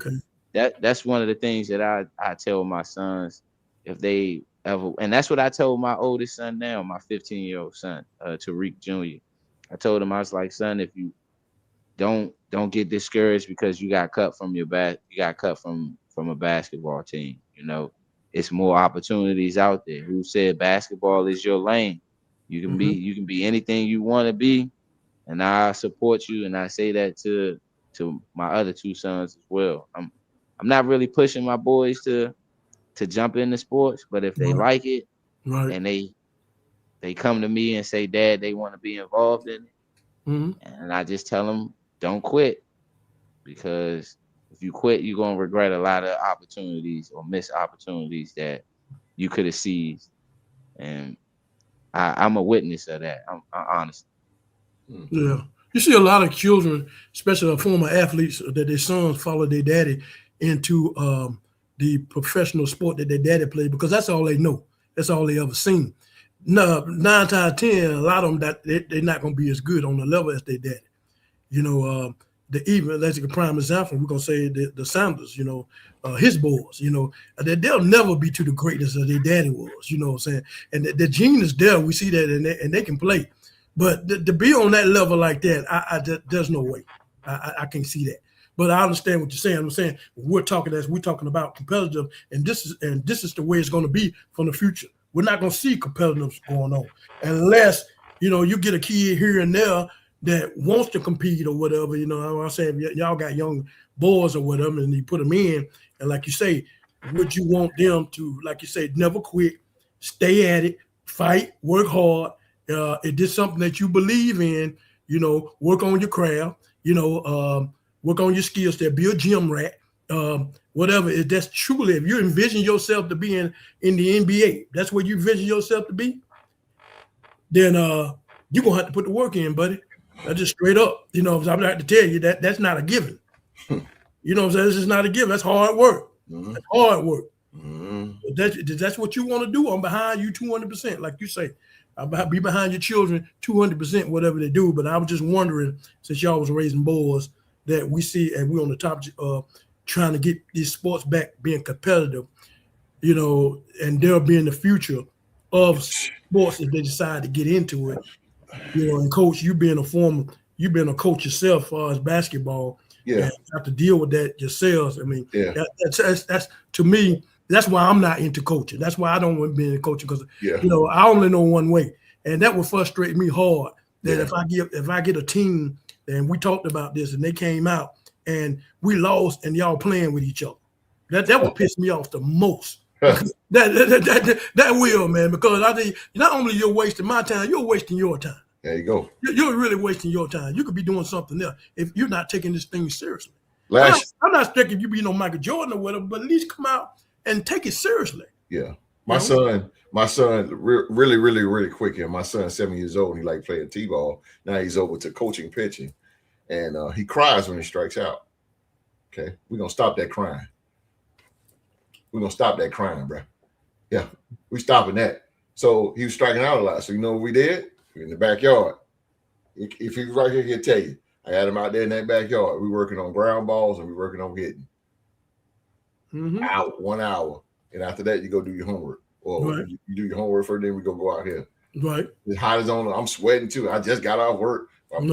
that's one of the things that I tell my sons, if they ever, and that's what I told my oldest son now, my 15-year-old son, Tariq Jr. I told him, I was like, son, if you don't get discouraged because you got cut from from a basketball team. You know, it's more opportunities out there. Who said basketball is your lane? You can be anything you want to be, and I support you. And I say that to my other two sons as well. I'm not really pushing my boys to jump into sports, but if they like it, and they come to me and say, Dad, they want to be involved in it, and I just tell them, don't quit, because if you quit, you're gonna regret a lot of opportunities or miss opportunities that you could have seized. And I'm a witness of that. I'm honest. Yeah, you see a lot of children, especially former athletes, that their sons follow their daddy into the professional sport that their daddy played, because that's all they know. That's all they ever seen. No, 9 times out of 10, a lot of them that they're not going to be as good on the level as their daddy. You know, let's take a prime example. We're gonna say the Sanders. You know, his boys. You know, they'll never be to the greatness that their daddy was. You know what I'm saying? And the gene is there. We see that, and they can play. But to be on that level like that, there's no way. I can't see that. But I understand what you're saying. I'm saying we're talking about competitive, and this is the way it's going to be from the future. We're not going to see competitiveness going on unless, you know, you get a kid here and there that wants to compete or whatever. You know, I'm saying, y'all got young boys or whatever, and you put them in, and like you say, would you want them to, like you say, never quit, stay at it, fight, work hard. It is something that you believe in. You know, work on your craft. You know, work on your skills. There, be a gym rat. Whatever. That's truly, if you envision yourself to be in the NBA, that's where you envision yourself to be, then you're gonna have to put the work in, buddy. That's just straight up. You know, I'm not to tell you that's not a given. You know what I'm saying? This is not a given. That's hard work. Mm-hmm. That's hard work. Mm-hmm. That's what you want to do. I'm behind you 200%, like you say. I'll be behind your children 200%, whatever they do. But I was just wondering, since y'all was raising boys, that we see, and we're on the top trying to get these sports back being competitive, you know, and they'll be in the future of sports if they decide to get into it. You know, and coach, you've been a coach yourself as far as basketball. Yeah. And have to deal with that yourselves. I mean, yeah. That's to me, that's why I'm not into coaching. That's why I don't want to be in coaching, because Yeah. you know, I only know one way. And that would frustrate me hard. That Yeah. if I get a team, and we talked about this and they came out and we lost and y'all playing with each other. That would piss me off the most. that will, man, because I think not only you're wasting my time, you're wasting your time. There you go. You're really wasting your time. You could be doing something else if you're not taking this thing seriously. I'm not expecting you to be no Michael Jordan or whatever, but at least come out and take it seriously. Yeah. My son, really, really, really quick here. My son's 7 years old. And he like playing T-ball. Now he's over to coaching pitching. And he cries when he strikes out. Okay. We're going to stop that crying. We're going to stop that crying, bro. Yeah. We're stopping that. So he was striking out a lot. So you know what we did? In the backyard. If he was right here, he'll tell you. I had him out there in that backyard. We working on ground balls and we working on hitting. Out 1 hour. And after that, you go do your homework. Or you do your homework first, then we go out here. Right. It's hot as on. I'm sweating too. I just got off work. I'm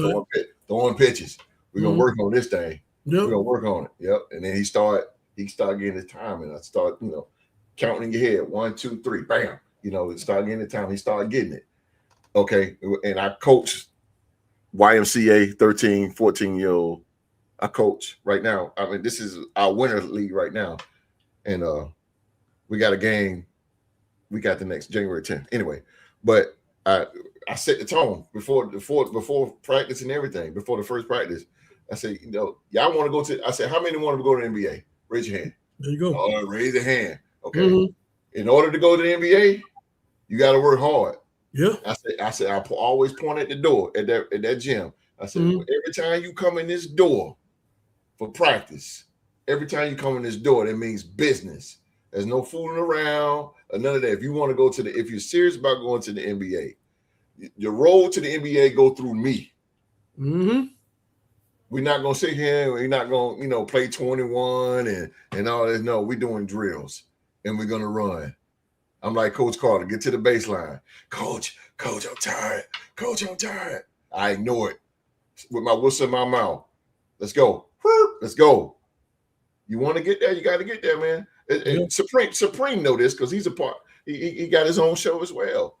throwing pitches. We're gonna work on this thing. We're gonna work on it. Yep. And then he start getting his time, and I start, you know, counting in your head. 1, 2, 3, bam. You know, start getting the time. He started getting it. Okay. And I coach YMCA 13, 14-year-old. I coach right now. I mean, this is our winter league right now. And we got a game. We got the next January 10th. Anyway, but I set the tone before practice and everything, before the first practice. I said, you know, y'all want to go to, I said, how many want to go to the NBA? Raise your hand. There you go. Raise your hand. Okay. In order to go to the NBA, you got to work hard. Yeah. I said, I always point at the door at that gym. I said, every time you come in this door for practice, every time you come in this door, that means business. There's no fooling around or none of that. If you want to go to if you're serious about going to the NBA, your road to the NBA go through me. We're not gonna sit here. We're not gonna, you know, play 21 and all this. No, we're doing drills and we're gonna run. I'm like Coach Carter, get to the baseline. Coach, I'm tired. Coach, I'm tired. I ignore it with my whistle in my mouth. Let's go. Let's go. You want to get there? You got to get there, man. And Supreme know this because he's a part. He got his own show as well.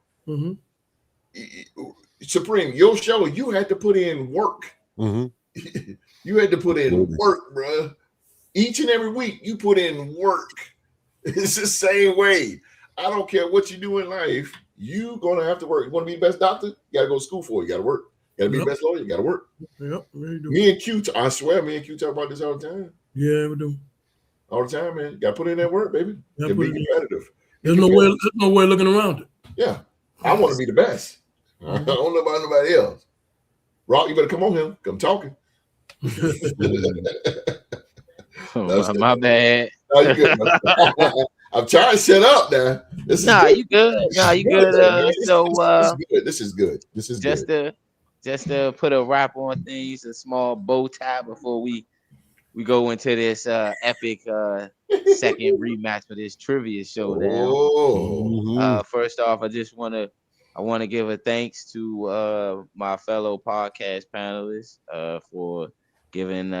Supreme, your show, you had to put in work. You had to put in work, bro. Each and every week, you put in work. It's the same way. I don't care what you do in life. You're gonna have to work. You want to be the best doctor? You gotta go to school for it. You gotta work. You gotta be the best lawyer. You gotta work. Yep, really do. Me and Q, I swear, me and Q talk about this all the time. Yeah, we do. All the time, man. You gotta put in that work, baby. You be competitive. There's no way looking around it. Yeah. I want to be the best. I don't know about nobody else. Rock, you better come on here. Come talking. My bad. No, you good. I'm trying to set up now. You good. You good. This is good. Just to put a wrap on things, a small bow tie before we go into this epic second rematch for this trivia showdown. First off, I want to give a thanks to my fellow podcast panelists for giving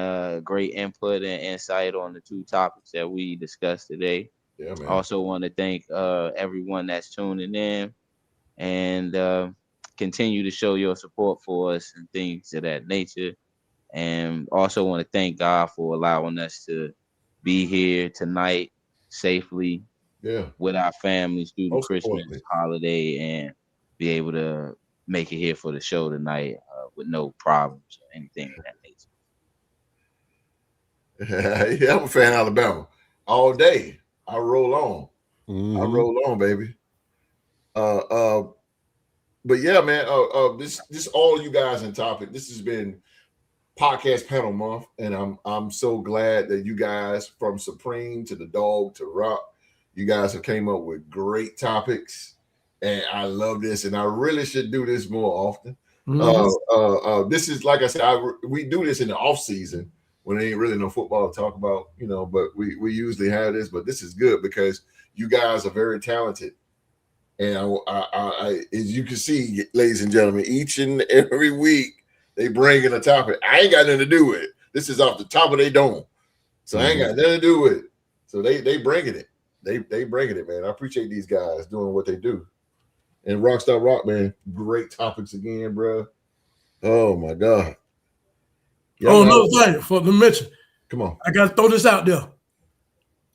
great input and insight on the two topics that we discussed today. Yeah, man. I also want to thank everyone that's tuning in and continue to show your support for us and things of that nature. And also want to thank God for allowing us to be here tonight safely with our families through the Christmas holiday and be able to make it here for the show tonight with no problems or anything of that nature. Yeah, I'm a fan of Alabama all day. I roll on. I roll on, baby. But yeah, man, this all you guys in topic. This has been podcast panel month, and I'm so glad that you guys, from Supreme to the Dog to Rock, you guys have came up with great topics, and I love this, and I really should do this more often. This is, like I said, we do this in the off season when there ain't really no football to talk about, but we usually have this, but this is good because you guys are very talented. And I as you can see, ladies and gentlemen, each and every week they bring in a topic. I ain't got nothing to do with it. This is off the top of their dome. So I ain't got nothing to do with it. So they bringing it. They bringing it, man. I appreciate these guys doing what they do. And Rockstar Rock, man, great topics again, bro. Oh my God. Another thing for the mention. Come on. I gotta throw this out there.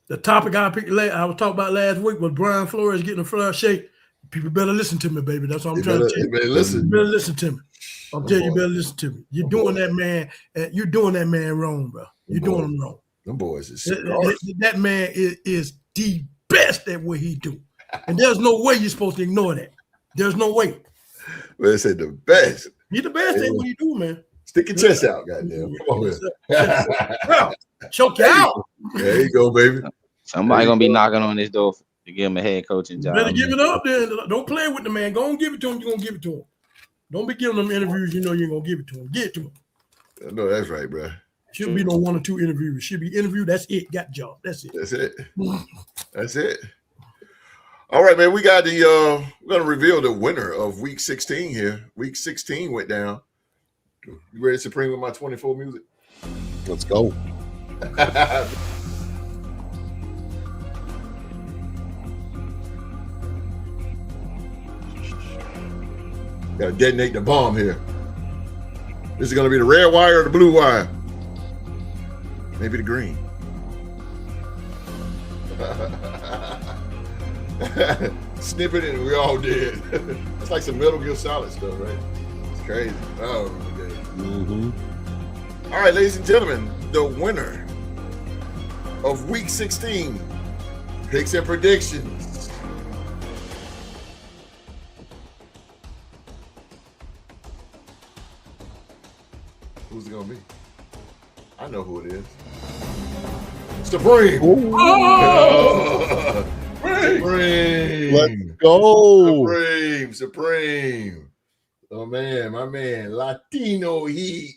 The topic I picked I was talking about last week was Brian Flores getting a flush shake. People better listen to me, baby. That's what I'm trying to tell you. Better listen. You better listen to me. I'm telling you, better listen to me. You're doing that man. You're doing that man wrong, bro. You're doing him wrong. Them boys is that man is the best at what he do, and there's no way you're supposed to ignore that. There's no way. Well, they said the best. He's the best at what he do, man. Stick your chest out, goddamn. Come on, man. Choke you out. There you go, baby. Somebody gonna be knocking on this door to give him a head coaching job. Better give it up then. Don't play with the man. Go and give it to him. You're gonna give it to him. Don't be giving them interviews. You know you're gonna give it to him. Get it to him. I know that's right, bro. Shouldn't be no 1 or 2 interviews. Should be interview. That's it. Got job. That's it. That's it. That's it. All right, man. We got we're gonna reveal the winner of week 16 here. Week 16 went down. You ready, Supreme, with my 24 music? Let's go. Gotta detonate the bomb here. This is gonna be the red wire or the blue wire? Maybe the green. Snip it and we all did. It's like some Metal Gear Solid stuff, right? It's crazy. Oh, okay. All right, ladies and gentlemen, the winner of week 16, picks and predictions. Who's it gonna be? I know who it is. Supreme. Oh! Supreme. Let's go. Supreme. Oh man, my man, Latino Heat.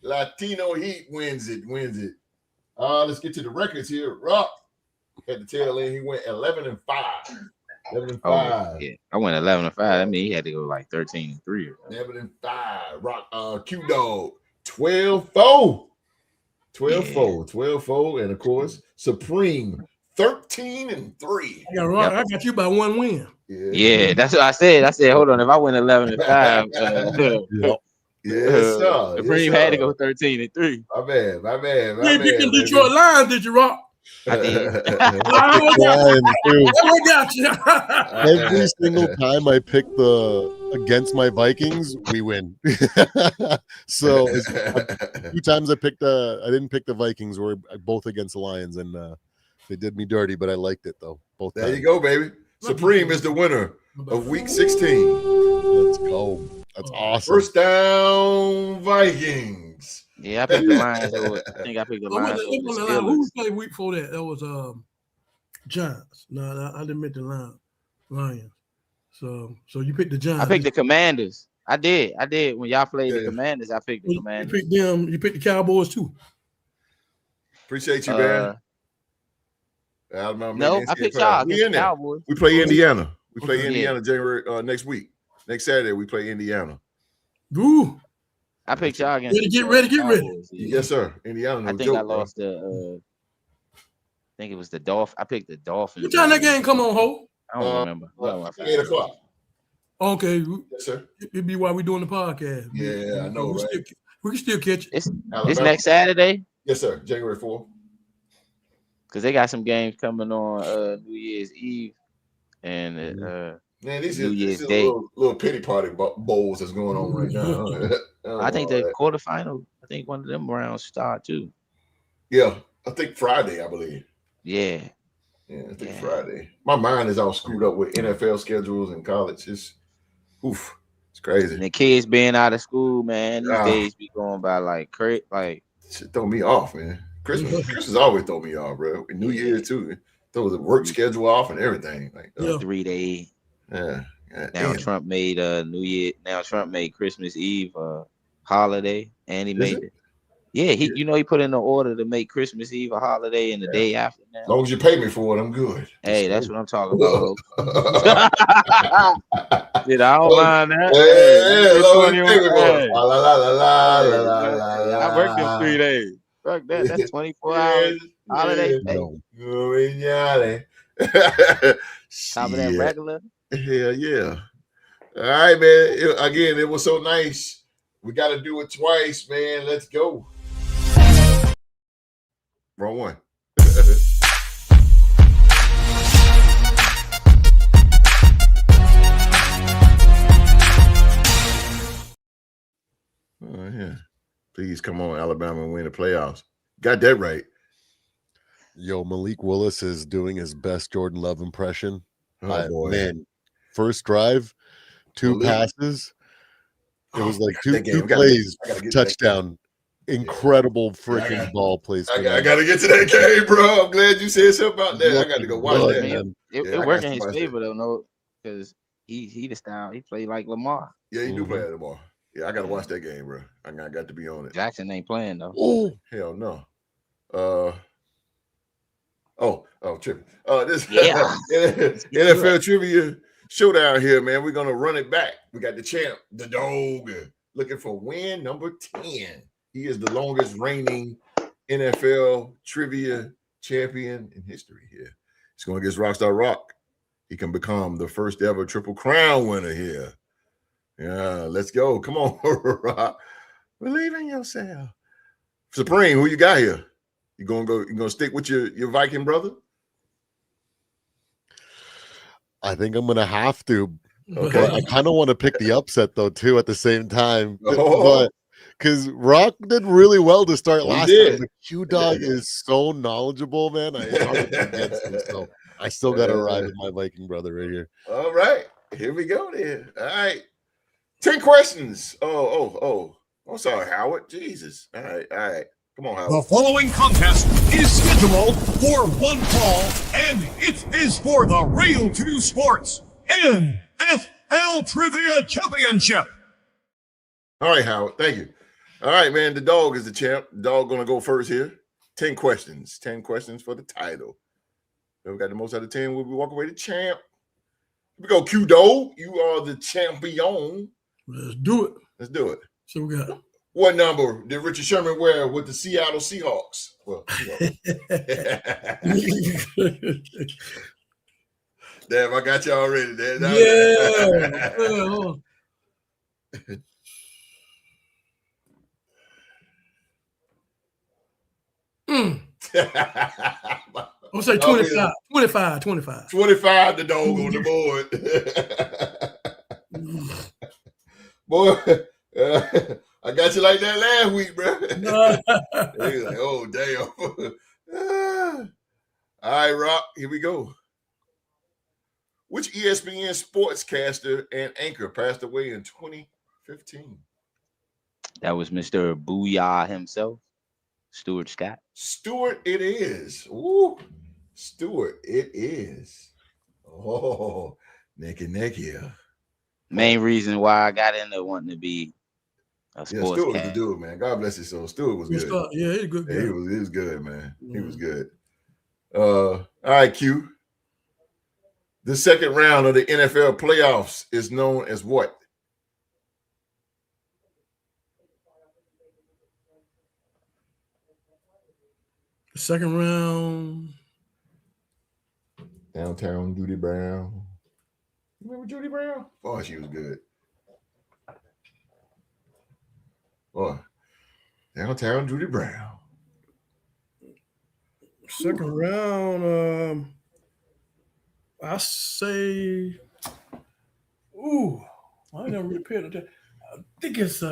Latino Heat wins it. Let's get to the records here. Rock at the tail end, he went 11-5. 11-5. Oh, yeah. I went 11-5. That means he had to go like 13-3. 11-5. Rock Q Dog 12-4. 12-4. And of course, Supreme 13-3. I got you by 1 win. Yeah, that's what I said. I said, hold on, if I went 11-5, Supreme had to go 13-3. My bad. You ain't picking Detroit Lions, did you, Rock? I did. I got you. Every single time I pick against my Vikings, we win. So 2 times I didn't pick the Vikings. We're both against the Lions, and they did me dirty, but I liked it though. Both there times. You go, baby. Supreme is the winner of week 16. Let's go. That's awesome. First down, Vikings. Yeah, I picked the Lions. I think I picked the Lions. Who played week before that? That was Giants. No, I didn't make the Lions. So you picked the Giants. I picked the Commanders. I did. When y'all played the Commanders, I picked the Commanders. You picked them. You picked the Cowboys too. Appreciate you, man. No, I picked y'all. Cowboys. We play Indiana. We play Indiana January next week. Next Saturday, we play Indiana. Ooh. I picked y'all against. Get ready. Yes, sir. Indiana. I think I lost the. I think it was the Dolphins. I picked the Dolphins. What time that game come on, Ho? I don't remember. 8 o'clock. Okay. Yes, sir. It'd be while we doing the podcast. Yeah, I know, right? We can still catch it. It's next Saturday. Yes, sir. January 4th. Because they got some games coming on New Year's Eve and man, these New are Year's Day. Little pity party bowls that's going on right now. I think the quarterfinal. I think one of them rounds start too. Yeah, I think Friday. I believe. Yeah, I think Friday. My mind is all screwed up with NFL schedules and college. It's It's crazy. And the kids being out of school, man, these Ah. days be going by like crazy. Like Shit throw me off, man. Christmas always throw me off, bro. And New Year's too. Throw the work schedule off and everything. Like 3 days. Yeah. Now damn. Trump made New Year. Now Trump made Christmas Eve holiday, and he made it. Yeah, he he put in the order to make Christmas Eve a holiday and the day after. Now, As long as you pay me for it, I'm good. Hey, that's what I'm talking about. Dude, I don't mind that. I worked them 3 days. Fuck that. That's 24 hours holiday pay. Top of that regular. Hell yeah. All right, man. Again, it was so nice. We got to do it twice, man. Let's go. Wrong one. Oh, yeah. Please come on, Alabama, and win the playoffs. Got that right. Yo, Malik Willis is doing his best Jordan Love impression. Oh, boy. Man, first drive, 2 passes. It was like two plays, touchdown. Incredible freaking ball placement. I got to get to that game, bro. I'm glad you said something about that. I got to go watch that. Man. It worked in his favor, though, no, because he the style. He played like Lamar. Yeah, he do play like Lamar. Yeah, I got to watch that game, bro. I got to be on it. Jackson ain't playing, though. Oh, hell no. Tripping. This NFL trivia showdown here, man. We're gonna run it back. We got the champ, the dog, looking for win number 10. He is the longest reigning NFL trivia champion in history here. He's going against Rockstar Rock. He can become the first ever Triple Crown winner here. Yeah, let's go. Come on, Rock. Believe in yourself. Supreme, who you got here? You gonna stick with your Viking brother? I think I'm gonna have to. Okay. I kind of want to pick the upset though too at the same time. But because Rock did really well to start last time. The Q Dog is so knowledgeable, man. It's hard to go against him, so I still gotta ride with my Viking brother right here. All right, here we go then. All right, 10 questions. Oh. I'm sorry, Howard. Jesus. All right. Come on, Howard. The following contest is scheduled for one fall, and it is for the Real 2 Sports NFL Trivia Championship. All right, Howard. Thank you. All right, man. The dog is the champ. The dog gonna go first here. 10 questions. 10 questions for the title. Whoever got the most out of 10 will be walk away the champ. Here we go, Q-Dog. You are the champion. Let's do it. Let's do it. So we got. What number did Richard Sherman wear with the Seattle Seahawks? Well, damn, I got you already. I'll say 25. 25. 25, the dog on the board. Boy, I got you like that last week, bro. He's like, oh, damn. All right, Rock, here we go. Which ESPN sportscaster and anchor passed away in 2015? That was Mr. Booyah himself, Stuart Scott. Stuart it is. Ooh, Stuart it is. Oh, neck here. Main reason why I got into wanting to be a sportscaster. Stuart was the dude, man. God bless his soul. Stuart was good. Yeah, he's a good guy. Yeah, he was good, man. He was good. All right, Q. The second round of the NFL playoffs is known as what? The second round. Downtown Judy Brown. Remember Judy Brown? Oh, she was good. Boy, downtown Judy Brown. Second round, I say, I never really paid attention. I think it's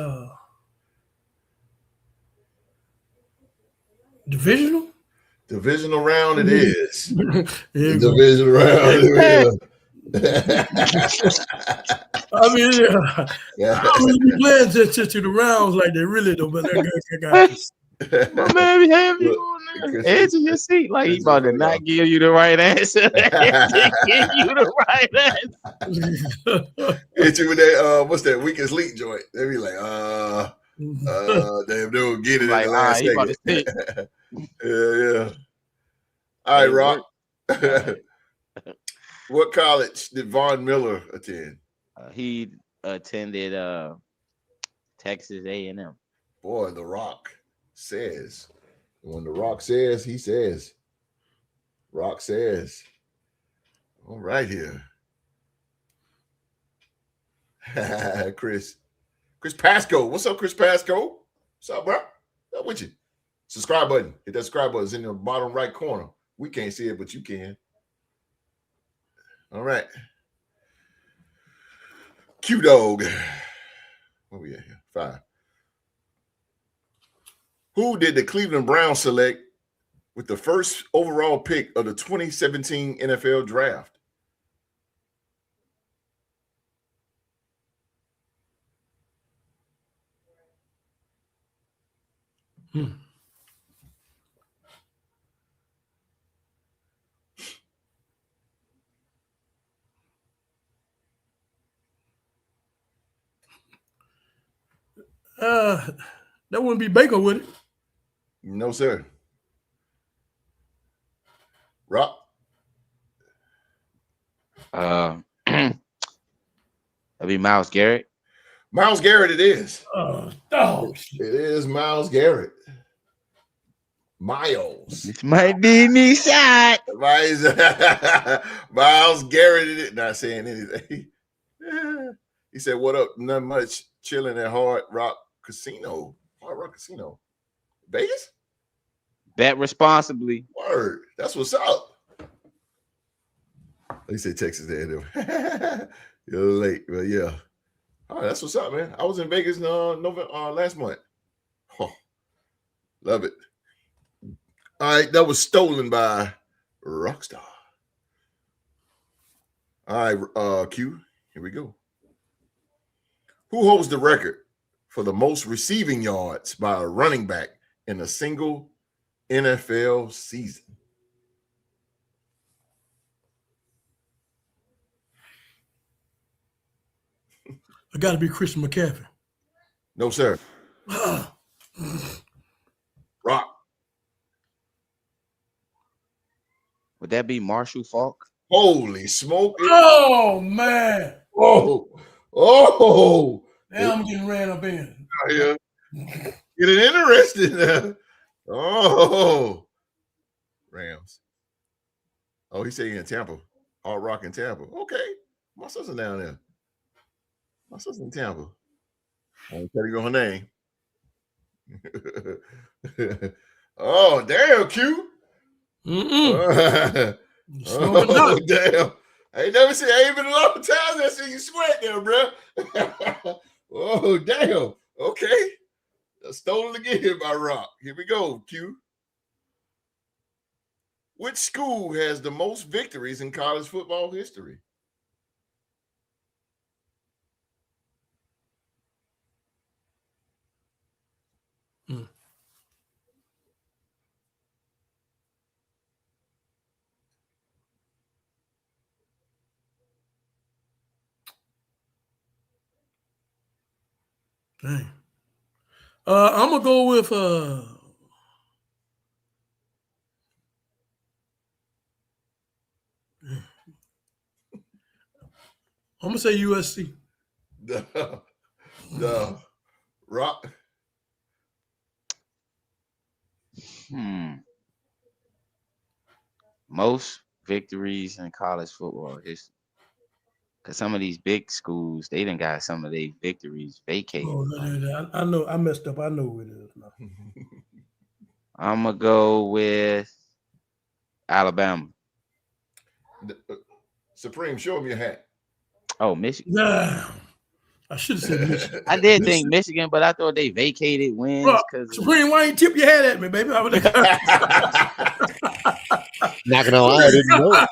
divisional. Divisional round it is. Yeah, Divisional round. I mean, I don't really be playing just to the rounds like they really do, but I got you. My man be having you on the edge of your seat, like he about to not give you the right answer. Give you the right answer. Hit you with that what's that weakest link joint? They be like, damn, they will get it Like, in the last second. Yeah. All right, Rock. What college did Von Miller attend? He attended Texas A&M. Boy, The Rock says. When The Rock says, he says. Rock says. All right here. Chris Pasco. What's up, Chris Pasco? What's up, bro? What's up with you? Subscribe button. Hit that subscribe button. It's in the bottom right corner. We can't see it, but you can. All right. Q Dog. Where we at here? 5. Who did the Cleveland Browns select with the first overall pick of the 2017 NFL draft? That wouldn't be Baker, would it? No, sir. Rock? That'd be Myles Garrett. Myles Garrett it is. It is Myles Garrett. Miles. This might be me shot. Myles Garrett it is. Not saying anything. He said, what up? Not much. Chilling at Hard Rock Casino. Hard Rock Casino. Vegas? Bet responsibly. Word. That's what's up. They say Texas A&M. You're late, but yeah. All right, that's what's up, man. I was in Vegas last month. Oh, love it. All right, that was stolen by Rockstar. All right, Q, here we go. Who holds the record for the most receiving yards by a running back in a single NFL season? I got to be Christian McCaffrey. No, sir. Rock. Would that be Marshall Faulk? Holy smoke. Oh, man. Oh. Now I'm getting ran up in. Yeah. Getting interested. Oh. Rams. Oh, he said he in Tampa. Hard Rock in Tampa. Okay. My sister down there. My sister in Tampa. I ain't tell you her name. Oh, damn, Q. Oh, damn. I ain't never seen, I ain't been a lot of times I see you sweat there, bro. Oh, damn. Okay. Stolen again by Rock. Here we go, Q. Which school has the most victories in college football history? Dang. I'm gonna go with I'm gonna say USC. The Rock. Most victories in college football history. Because some of these big schools, they done got some of their victories vacated. Oh, no. I know. I messed up. I know who it is now. I'm going to go with Alabama. Supreme, show him your hat. Oh, Michigan. Nah, I should have said Michigan. I did think Michigan, but I thought they vacated wins. Supreme, why ain't tip your hat at me, baby? Not gonna lie, I didn't know.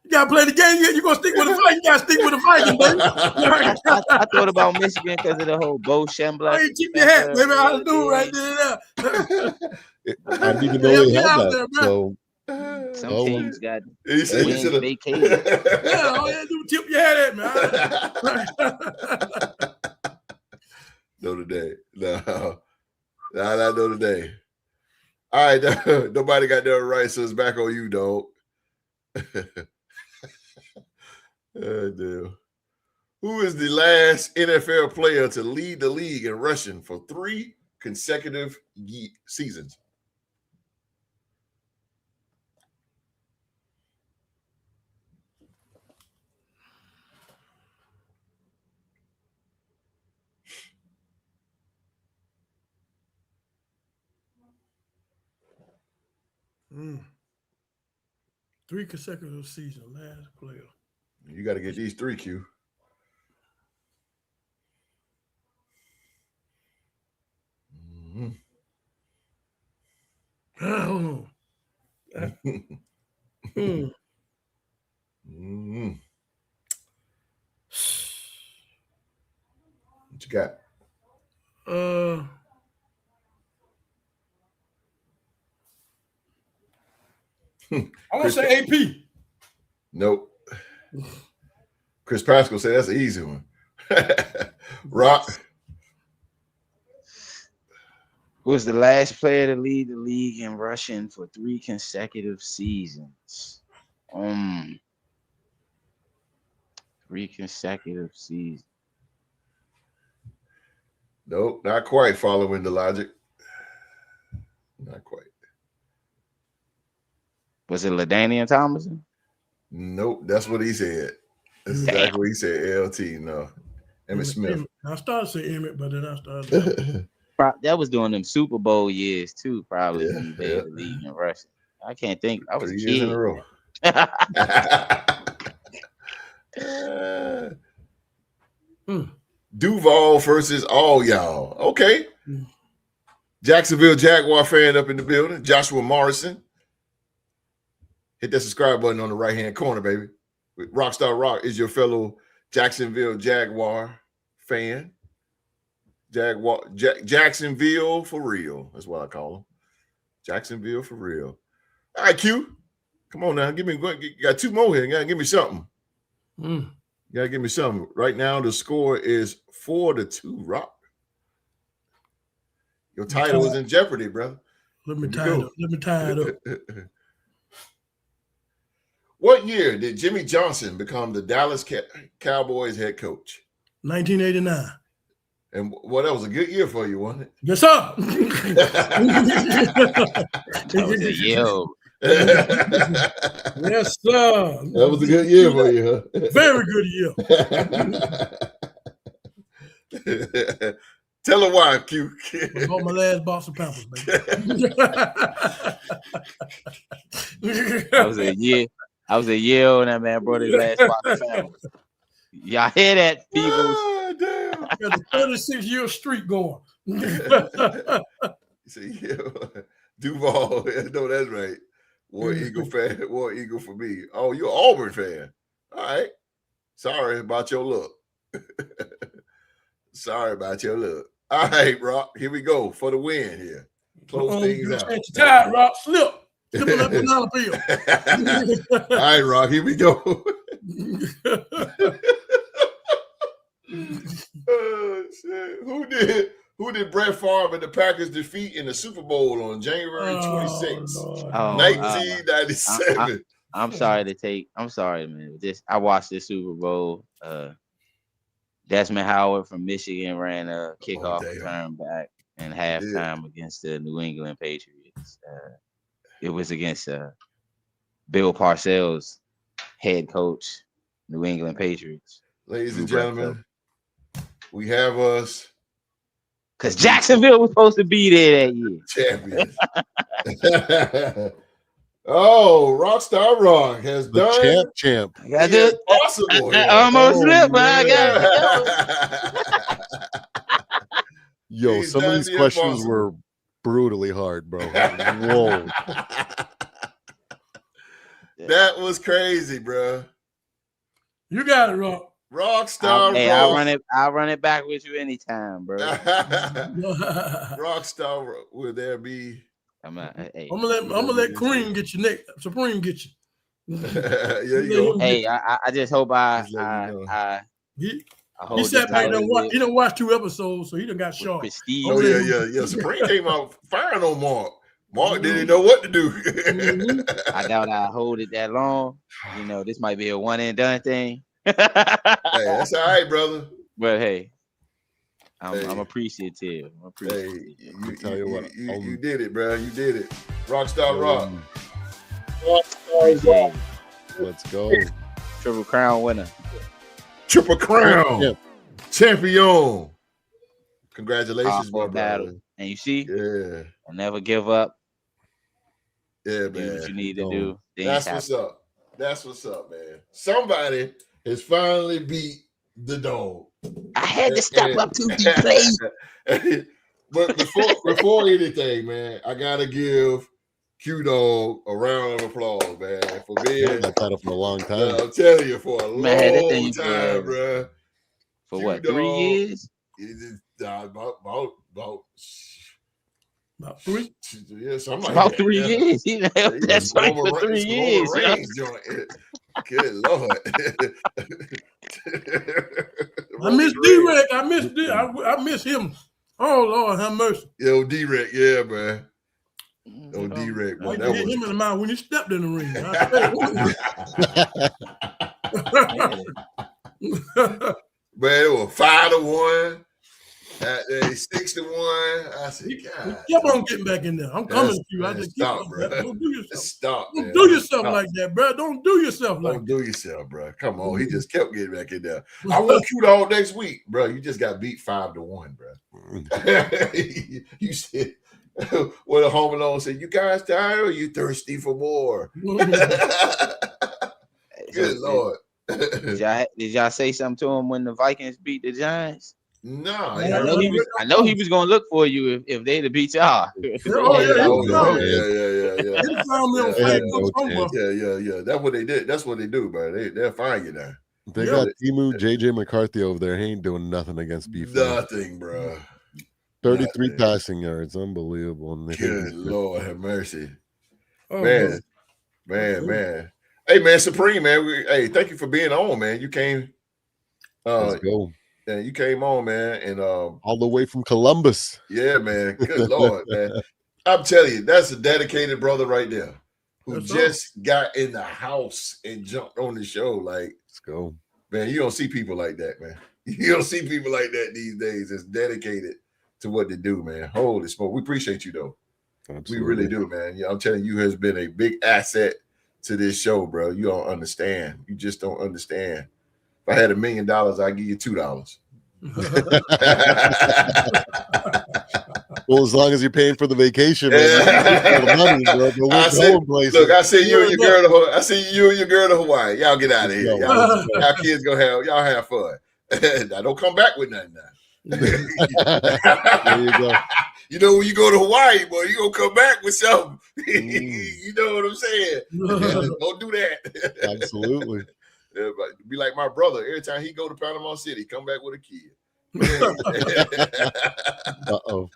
You gotta play the game. You gonna stick with the fight. You gotta stick with the Vikings, baby. I thought about Michigan because of the whole Bo Schembler. Hey, tip your hat, baby. I'll do right there. I didn't even know they had that. Some teams got wins vacated. Yeah, all you have to do is tip your hat at me. Notre Dame. No, not Notre Dame. All right, nobody got that right, so it's back on you, dog. Oh, damn. Who is the last NFL player to lead the league in rushing for 3 consecutive seasons? Mm. 3 consecutive seasons, last player. You got to get these 3, Q. Mm-hmm. Hold on. Mm-hmm. What you got? I want to say AP. Nope. Chris Pascal said that's an easy one. Rock. Who was the last player to lead the league in rushing for 3 consecutive seasons? 3 consecutive seasons. Nope, not quite following the logic. Not quite. Was it LaDainian Tomlinson? Nope, that's what he said. That's exactly what he said. LT, no. Emmett Smith. I started to say Emmett, but then I started. That was during them Super Bowl years too, probably. When they led the league in rushing. I can't think. I was 3 a years kid. in a row. Duval versus all y'all. Okay. Jacksonville Jaguar fan up in the building. Joshua Morrison. Hit that subscribe button on the right-hand corner, baby. Rockstar Rock is your fellow Jacksonville Jaguar fan. Jacksonville for real. That's what I call them. Jacksonville for real. All right, Q. Come on now. You got 2 more here. You gotta give me something. You gotta give me something. Right now, the score is 4-2, Rock. Your title is in jeopardy, brother. Let me tie it up. What year did Jimmy Johnson become the Dallas Cowboys head coach? 1989. And well, that was a good year for you, wasn't it? Yes, sir. That was a yo. Yes, sir. That was a good year for you, huh? Very good year. Tell her why, Q. I bought my last box of Pampers, baby. I was a year old, and that man brought his last box of Pampers. Y'all hear that, people? Oh, damn. Got a 36-year streak going. See, Duval. No, that's right. War Eagle fan. War Eagle for me. Oh, you're an Auburn fan. All right. Sorry about your look. Sorry about your look. All right, Rock. Here we go for the win here. Close things out. Tired, Rock. Slip on that banana peel. All right, Rock. Here we go. Oh, shit. Who did Brett Favre and the Packers defeat in the Super Bowl on January 26th, 1997? I'm sorry, man. I watched this Super Bowl. Desmond Howard from Michigan ran a kickoff return back in halftime against the New England Patriots. It was against Bill Parcells, head coach, New England Patriots. Ladies and gentlemen, we have us. Because Jacksonville was supposed to be there that year. Champions. Oh, Rockstar Rock has the done champ. I got it. Impossible. I almost slipped, but I got it. Yo, some of these questions were brutally hard, bro. Whoa. That was crazy, bro. You got it, Rock. Rockstar Hey, Rock. I'll run it back with you anytime, bro. Rockstar Rock. Will there be? I'm gonna let Cream get you next. Supreme get you. Yeah, you go. Hey, I just hope I He hold sat this back title and watched. with He done watched 2 episodes, so he done got sharp. prestige. Oh yeah. Supreme came out firing on Mark. Mark didn't know what to do. I doubt I hold it that long. You know, this might be a one and done thing. Hey, that's all right, brother. But hey, I'm appreciative. Hey, you you did it, bro. You did it. Rockstar Rock. Appreciate it. Let's go. Triple Crown winner. Triple Crown. Yep. Champion. Congratulations, my battle. brother. And you see, Yeah. I'll never give up. Yeah, Do what you man. need to do. That's what's up. That's what's up, man. Somebody has finally beat the dog. I had to step up to the plate. But before anything, man, I gotta give Q-Dog a round of applause, man, for being I've had it for a long time. I'm telling you, for a long thing time, bro. For what, 3 years? About 3. Yeah, something like About that. 3 Yeah. years. He held that joint for 3 years. Good Lord. I miss D-Rec. I miss him. Oh Lord, have mercy. Yo, D-Rec, yeah, man. Oh, D-Rec, boy, I that hit was him in the mouth when he stepped in the ring. Man, it was 5-1. 6-1. I said, God. Keep on getting back in there. I'm coming to you. I just stop, bro. Don't do yourself. Stop, man. Don't do yourself like that, bro. Don't do yourself like that. Don't do yourself, bro. Come on. He just kept getting back in there. I want you all next week, bro. You just got beat 5-1, bro. You said, what a Home Alone said, you guys tired or you thirsty for more? Good Lord. Did y'all say something to him when the Vikings beat the Giants? No, I know he was gonna look for you if they'd have beat y'all. Yeah. That's what they did. That's what they do, bro. They'll find you now. They got Timu JJ McCarthy over there. He ain't doing nothing against B4. Nothing, bro. 33 passing yards, unbelievable. Good Lord, have mercy, man. Hey, man, Supreme, man. Hey, thank you for being on, man. You came. Let's go. Yeah, you came on, man, and all the way from Columbus. Yeah, man. Good Lord, man. I'm telling you, that's a dedicated brother right there who just got in the house and jumped on the show. Like, let's go, man. You don't see people like that, man. You don't see people like that these days. That's dedicated to what they do, man. Holy smoke, we appreciate you though. Absolutely. We really do, man. Yeah, I'm telling you, has been a big asset to this show, bro. You don't understand. You just don't understand. If I had $1 million, I'd give you $2. Well, as long as you're paying for the vacation, look, I see you and your girl to I see you and your girl to Hawaii. Y'all get out of here. Y'all kids y'all have fun. Now don't come back with nothing now. There you go. You know, when you go to Hawaii, boy, you gonna come back with something. You know what I'm saying? Don't do that. Absolutely. Be like my brother. Every time he go to Panama City, come back with a kid. Uh-oh.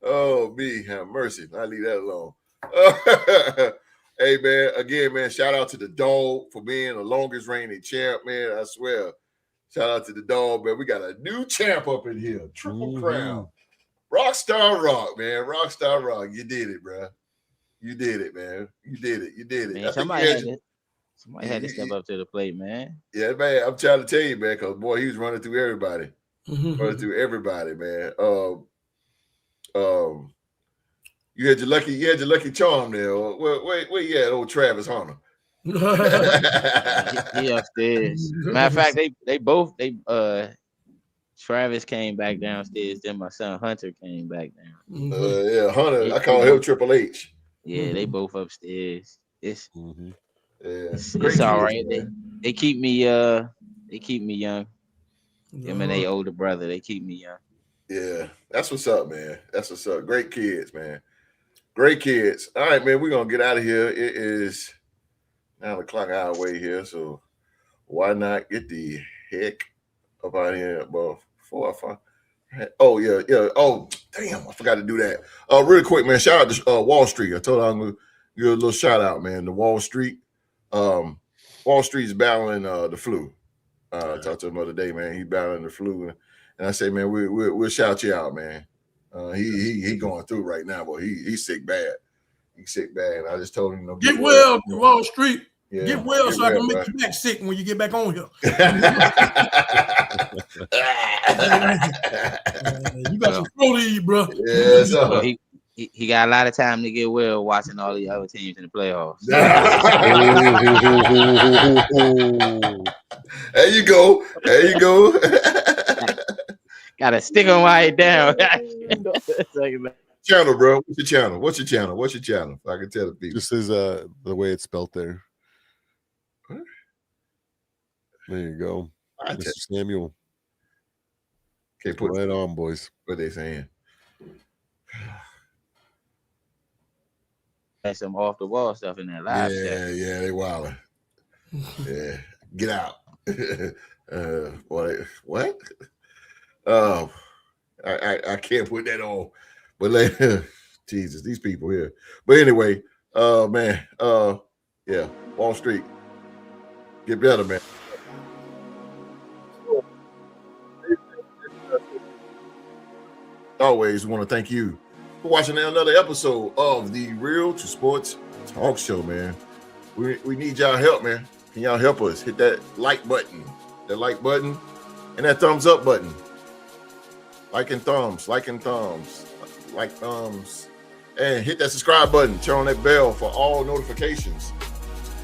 Oh, me, have mercy. I leave that alone. Hey, man, again, man, shout out to the dog for being the longest reigning champ, man. I swear. Shout out to the dog, man. We got a new champ up in here. Triple Crown. Rockstar Rock, man. Rockstar Rock. You did it, bro. You did it, man. You did it. Man, somebody had to step up to the plate, man. Yeah, man. I'm trying to tell you, man, because boy, he was running through everybody. Running through everybody, man. You had your lucky charm there. Where you at, old Travis Hunter? He upstairs. Matter of fact, they both Travis came back downstairs, then my son Hunter came back down. Yeah, Hunter. I call him Triple H. Yeah, they both upstairs. It's it's all right. They keep me young. Him and they older brother, they keep me young. Yeah, that's what's up, man. That's what's up. Great kids, man. Great kids. All right, man. We're gonna get out of here. It is 9 o'clock our way here, so why not get the heck up out here? Well, 4 or 5. Oh yeah. Oh damn, I forgot to do that. Really quick, man. Shout out to Wall Street. I told her I'm gonna give a little shout out, man. To Wall Street. Wall Street's battling the flu. I talked to him the other day, man. He's battling the flu, and I say, man, we'll shout you out, man. He going through right now, but he's sick bad. He's sick bad. And I just told him, get well, Wall Street. Yeah, get well, so I can make you back sick when you get back on here. You got some throat to eat, bro. Yeah, so he got a lot of time to get well watching all the other teams in the playoffs. There you go. Gotta stick him right down. Channel, bro. What's your channel? I can tell the people. This is the way it's spelled there. There you go. Mr. Samuel. Okay, put right on, boys. What they saying? Had some off the wall stuff in that live chat. Yeah, they wilding. Yeah, get out. What? I can't put that on. But Jesus, these people here. But anyway, man, yeah, Wall Street, get better, man. Always want to thank you for watching another episode of the Real to Sports Talk Show, man. We need y'all help, man. Can y'all help us? Hit that like button, and that thumbs up button. Like thumbs, and hit that subscribe button. Turn on that bell for all notifications.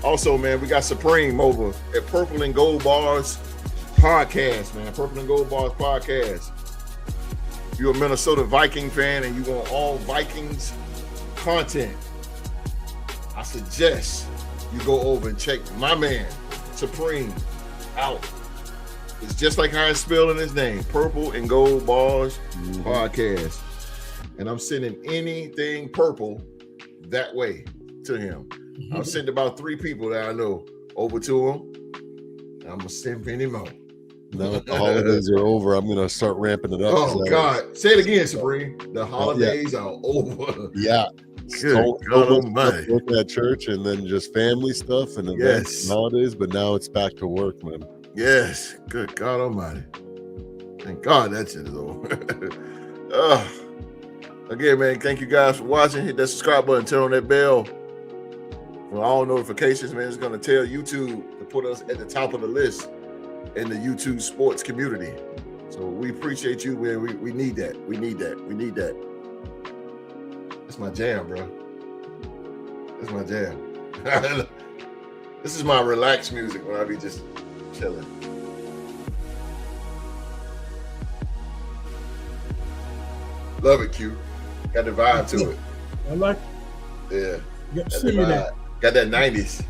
Also, man, we got Supreme over at Purple and Gold Bars Podcast, man. Purple and Gold Bars Podcast. If you're a Minnesota Viking fan and you want all Vikings content, I suggest you go over and check my man Supreme out. It's just like how it's spelled in his name, Purple and Gold Bars Podcast. And I'm sending anything purple that way to him. I've sent about 3 people that I know over to him. I'm going to send many more. Now that the holidays are over, I'm going to start ramping it up. Oh, God. Say it again, Supreme. The holidays are over. Yeah. Good God Almighty. Working at church and then just family stuff and events and holidays, but now it's back to work, man. Yes. Good God Almighty. Thank God that shit is over. Again, man, thank you guys for watching. Hit that subscribe button, turn on that bell for all notifications, man. It's going to tell YouTube to put us at the top of the list in the YouTube sports community. So we appreciate you, man. We need that. We need that. That's my jam, bro. That's my jam. This is my relaxed music when I be just chilling. Love it, Q. Got the vibe to it. I like it. Yeah. Send me that. Got that 90s.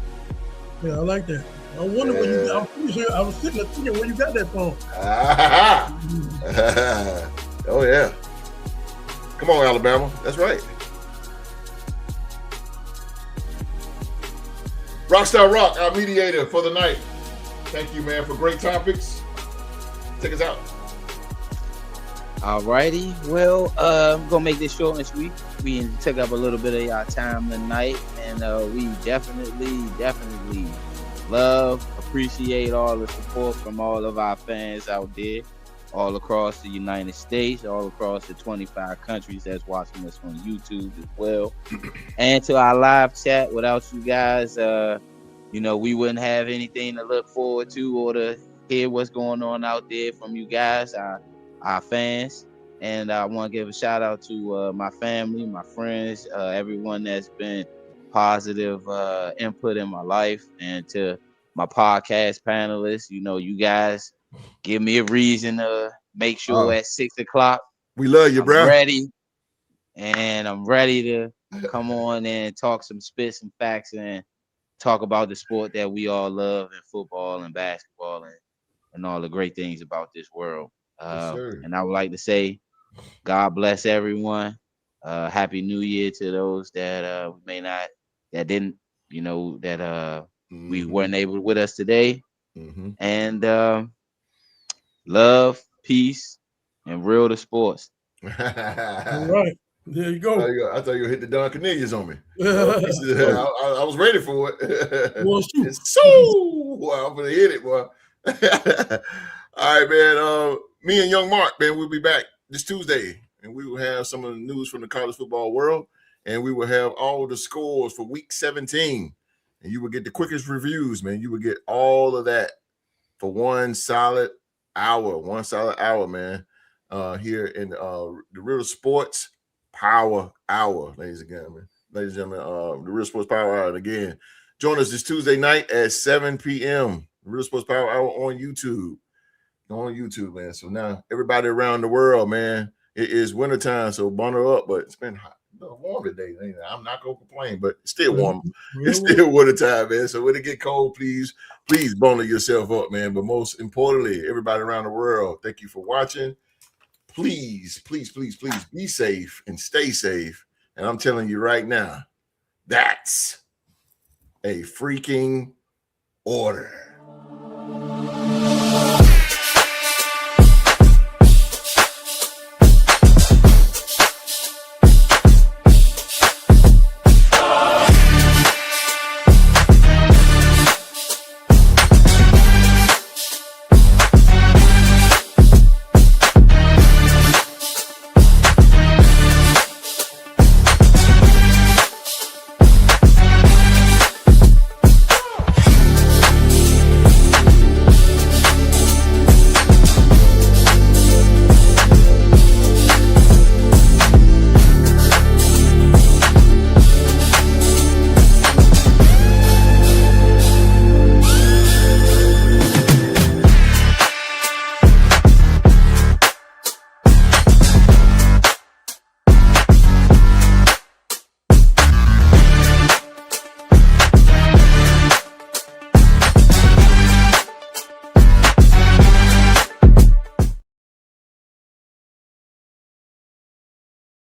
Yeah, I like that. I wonder where you got. I'm pretty sure I was sitting there thinking where you got that from. Oh yeah. Come on, Alabama. That's right. Rockstar Rock, our mediator for the night. Thank you, man, for great topics. Take us out. Alrighty. Well, I'm gonna make this short and sweet. We took up a little bit of y'all time tonight, and we definitely love, appreciate all the support from all of our fans out there, all across the United States, all across the 25 countries that's watching us on YouTube as well. And to our live chat, without you guys, we wouldn't have anything to look forward to or to hear what's going on out there from you guys, our fans. And I want to give a shout out to my family, my friends, everyone that's been positive input in my life, and to my podcast panelists. You guys give me a reason to make sure at 6 o'clock we love you, bro. I'm ready to come on and talk some spits and facts and talk about the sport that we all love, and football and basketball and all the great things about this world. And I would like to say, God bless everyone. Happy New Year to those that we weren't able with us today. Mm-hmm. And love, peace, and real to sports. All right. There you go. I thought you would hit the Don Cornelius on me. Yeah. I was ready for it. Well, shoot. So boy, I'm gonna hit it, boy. All right, man. Me and Young Mark, man, we'll be back this Tuesday, and we will have some of the news from the college football world, and we will have all the scores for week 17. And you will get the quickest reviews, man. You will get all of that for one solid hour, man. Here in the Real Sports Power Hour, ladies and gentlemen. The Real Sports Power Hour. And again, join us this Tuesday night at 7 p.m. Real Sports Power Hour on YouTube. On YouTube, man. So now everybody around the world, man, it is wintertime, so bundle up, but it's been hot. Warm today. I'm not gonna complain, but it's still warm. It's still wintertime, man. So when it get cold, please bundle yourself up, man. But most importantly, everybody around the world, thank you for watching. Please be safe and stay safe. And I'm telling you right now, that's a freaking order.